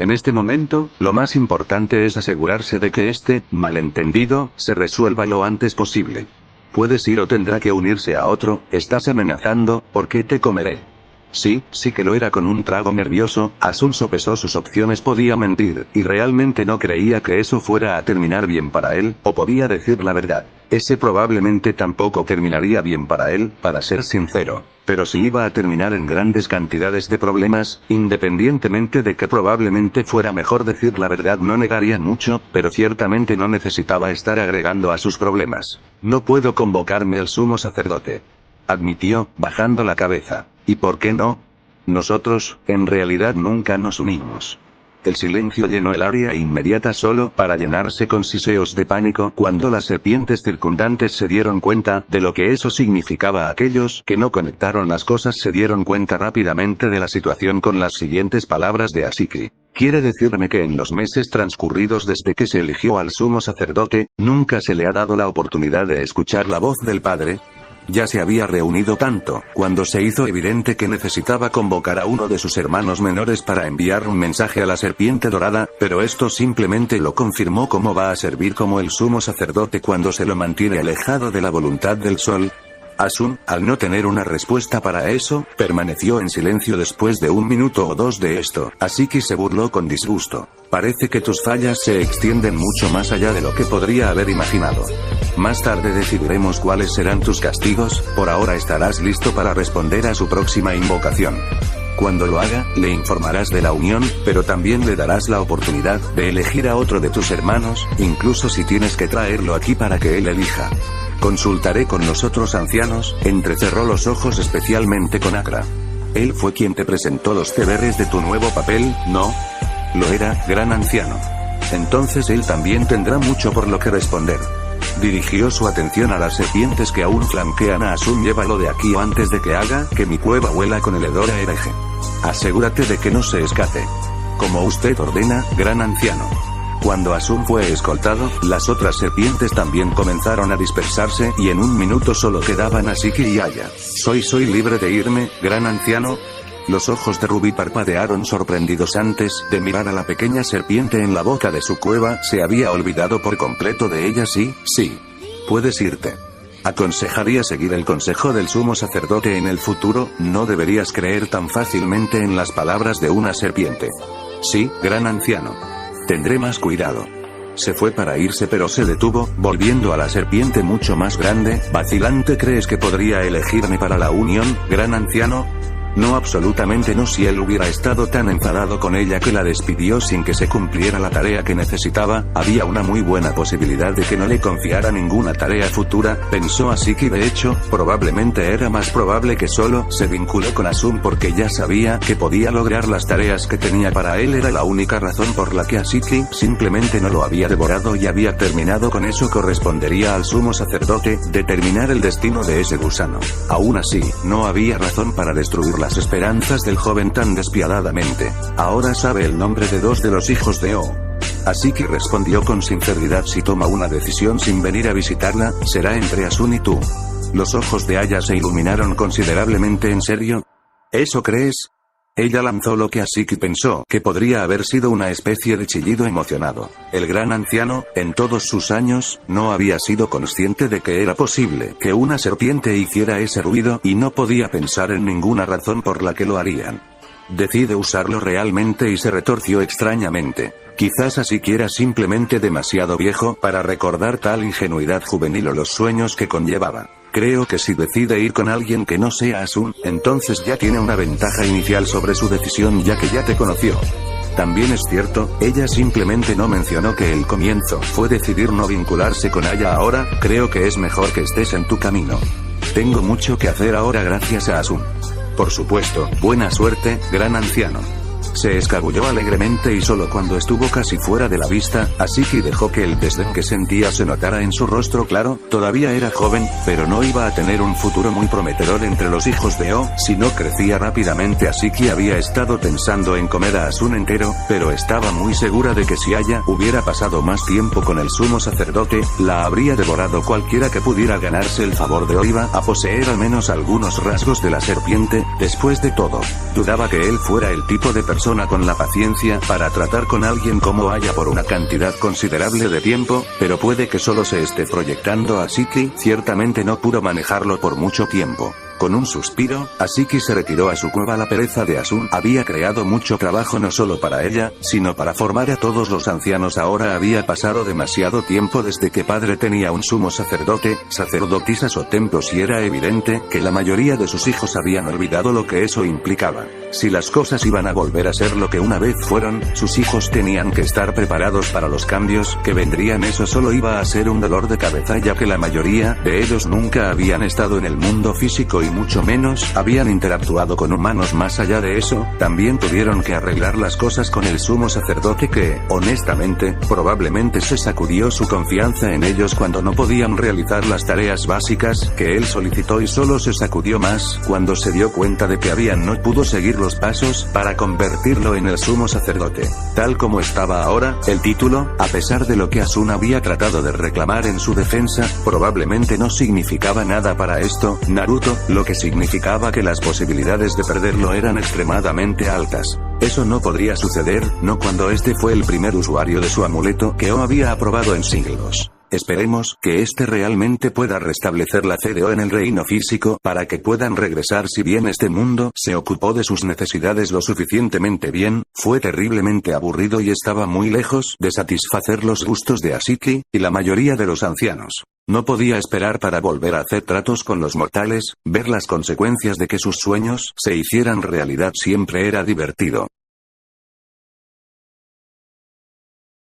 [SPEAKER 1] En este momento, lo más importante es asegurarse de que este malentendido se resuelva lo antes posible. Puedes ir o tendrá que unirse a otro. Estás amenazando, ¿por qué te comeré? Sí que lo era. Con un trago nervioso, Asun sopesó sus opciones. Podía mentir, y realmente no creía que eso fuera a terminar bien para él, o podía decir la verdad. Ese probablemente tampoco terminaría bien para él, para ser sincero. Pero si iba a terminar en grandes cantidades de problemas, independientemente de que probablemente fuera mejor decir la verdad, no negaría mucho, pero ciertamente no necesitaba estar agregando a sus problemas. No puedo convocarme al sumo sacerdote, admitió, bajando la cabeza. ¿Y por qué no? Nosotros, en realidad nunca nos unimos. El silencio llenó el área inmediata solo para llenarse con siseos de pánico cuando las serpientes circundantes se dieron cuenta de lo que eso significaba. Aquellos que no conectaron las cosas se dieron cuenta rápidamente de la situación con las siguientes palabras de Asiki. ¿Quiere decirme que en los meses transcurridos desde que se eligió al sumo sacerdote, nunca se le ha dado la oportunidad de escuchar la voz del Padre? Ya se había reunido tanto, cuando se hizo evidente que necesitaba convocar a uno de sus hermanos menores para enviar un mensaje a la serpiente dorada, pero esto simplemente lo confirmó. ¿Cómo va a servir como el sumo sacerdote cuando se lo mantiene alejado de la voluntad del sol? Asun, al no tener una respuesta para eso, permaneció en silencio después de 1 minuto o 2 de esto. Asiki se burló con disgusto. Parece que tus fallas se extienden mucho más allá de lo que podría haber imaginado. Más tarde decidiremos cuáles serán tus castigos. Por ahora estarás listo para responder a su próxima invocación. Cuando lo haga, le informarás de la unión, pero también le darás la oportunidad de elegir a otro de tus hermanos, incluso si tienes que traerlo aquí para que él elija. Consultaré con los otros ancianos. Entrecerró los ojos, especialmente con Akra. Él fue quien te presentó los deberes de tu nuevo papel, ¿no? Lo era, gran anciano. Entonces él también tendrá mucho por lo que responder. Dirigió su atención a las serpientes que aún flanquean a Asun. Llévalo de aquí o antes de que haga que mi cueva huela con el hedor a hereje. Asegúrate de que no se escape. Como usted ordena, gran anciano. Cuando Asun fue escoltado, las otras serpientes también comenzaron a dispersarse y en 1 minuto solo quedaban Asiki y Aya. ¿Soy libre de irme, gran anciano? Los ojos de Ruby parpadearon sorprendidos. Antes de mirar a la pequeña serpiente en la boca de su cueva, se había olvidado por completo de ella. Sí, puedes irte. Aconsejaría seguir el consejo del sumo sacerdote en el futuro. No deberías creer tan fácilmente en las palabras de una serpiente. Sí, gran anciano. Tendré más cuidado. Se fue para irse, pero se detuvo, volviendo a la serpiente mucho más grande. Vacilante. ¿Crees que podría elegirme para la unión, gran anciano? No, absolutamente no. Si él hubiera estado tan enfadado con ella que la despidió sin que se cumpliera la tarea que necesitaba, había una muy buena posibilidad de que no le confiara ninguna tarea futura, pensó Asiki. De hecho, probablemente era más probable que solo se vinculó con Asun porque ya sabía que podía lograr las tareas que tenía. Para él era la única razón por la que Asiki simplemente no lo había devorado y había terminado con eso. Correspondería al sumo sacerdote determinar el destino de ese gusano. Aún así, no había razón para destruir las esperanzas del joven tan despiadadamente. Ahora sabe el nombre de 2 de los hijos de O. Asiki respondió con sinceridad. Si toma una decisión sin venir a visitarla, será entre Asun y tú. Los ojos de Aya se iluminaron considerablemente. ¿En serio? ¿Eso crees? Ella lanzó lo que Asiki pensó que podría haber sido una especie de chillido emocionado. El gran anciano, en todos sus años, no había sido consciente de que era posible que una serpiente hiciera ese ruido y no podía pensar en ninguna razón por la que lo harían. Decide usarlo realmente y se retorció extrañamente. Quizás Asiki era simplemente demasiado viejo para recordar tal ingenuidad juvenil o los sueños que conllevaba. Creo que si decide ir con alguien que no sea Asun, entonces ya tiene una ventaja inicial sobre su decisión ya que ya te conoció. También es cierto, ella simplemente no mencionó que el comienzo fue decidir no vincularse con Aya. Ahora, creo que es mejor que estés en tu camino. Tengo mucho que hacer ahora gracias a Asun. Por supuesto, buena suerte, gran anciano. Se escabulló alegremente y solo cuando estuvo casi fuera de la vista, Asiki dejó que el desdén que sentía se notara en su rostro. Claro, todavía era joven, pero no iba a tener un futuro muy prometedor entre los hijos de O, si no crecía rápidamente. Asiki había estado pensando en comer a Asun entero, pero estaba muy segura de que si Aya hubiera pasado más tiempo con el sumo sacerdote, la habría devorado. Cualquiera que pudiera ganarse el favor de O iba a poseer al menos algunos rasgos de la serpiente. Después de todo, dudaba que él fuera el tipo de persona persona con la paciencia para tratar con alguien como Aya por una cantidad considerable de tiempo, pero puede que solo se esté proyectando a Shiki, ciertamente no pudo manejarlo por mucho tiempo. Con un suspiro, Asiki se retiró a su cueva. La pereza de Asun había creado mucho trabajo no solo para ella, sino para formar a todos los ancianos. Ahora había pasado demasiado tiempo desde que padre tenía un sumo sacerdote, sacerdotisas o templos y era evidente que la mayoría de sus hijos habían olvidado lo que eso implicaba. Si las cosas iban a volver a ser lo que una vez fueron, sus hijos tenían que estar preparados para los cambios que vendrían. Eso solo iba a ser un dolor de cabeza, ya que la mayoría de ellos nunca habían estado en el mundo físico y mucho menos habían interactuado con humanos. Más allá de eso, también tuvieron que arreglar las cosas con el sumo sacerdote que, honestamente, probablemente se sacudió su confianza en ellos cuando no podían realizar las tareas básicas que él solicitó, y solo se sacudió más cuando se dio cuenta de que no pudo seguir los pasos para convertirlo en el sumo sacerdote. Tal como estaba ahora, el título, a pesar de lo que Asun había tratado de reclamar en su defensa, probablemente no significaba nada para esto, Naruto, lo que significaba que las posibilidades de perderlo eran extremadamente altas. Eso no podría suceder, no cuando este fue el primer usuario de su amuleto que había aprobado en siglos. Esperemos que este realmente pueda restablecer la CDO en el reino físico para que puedan regresar. Si bien este mundo se ocupó de sus necesidades lo suficientemente bien, fue terriblemente aburrido y estaba muy lejos de satisfacer los gustos de Asiki y la mayoría de los ancianos. No podía esperar para volver a hacer tratos con los mortales. Ver las consecuencias de que sus sueños se hicieran realidad siempre era divertido.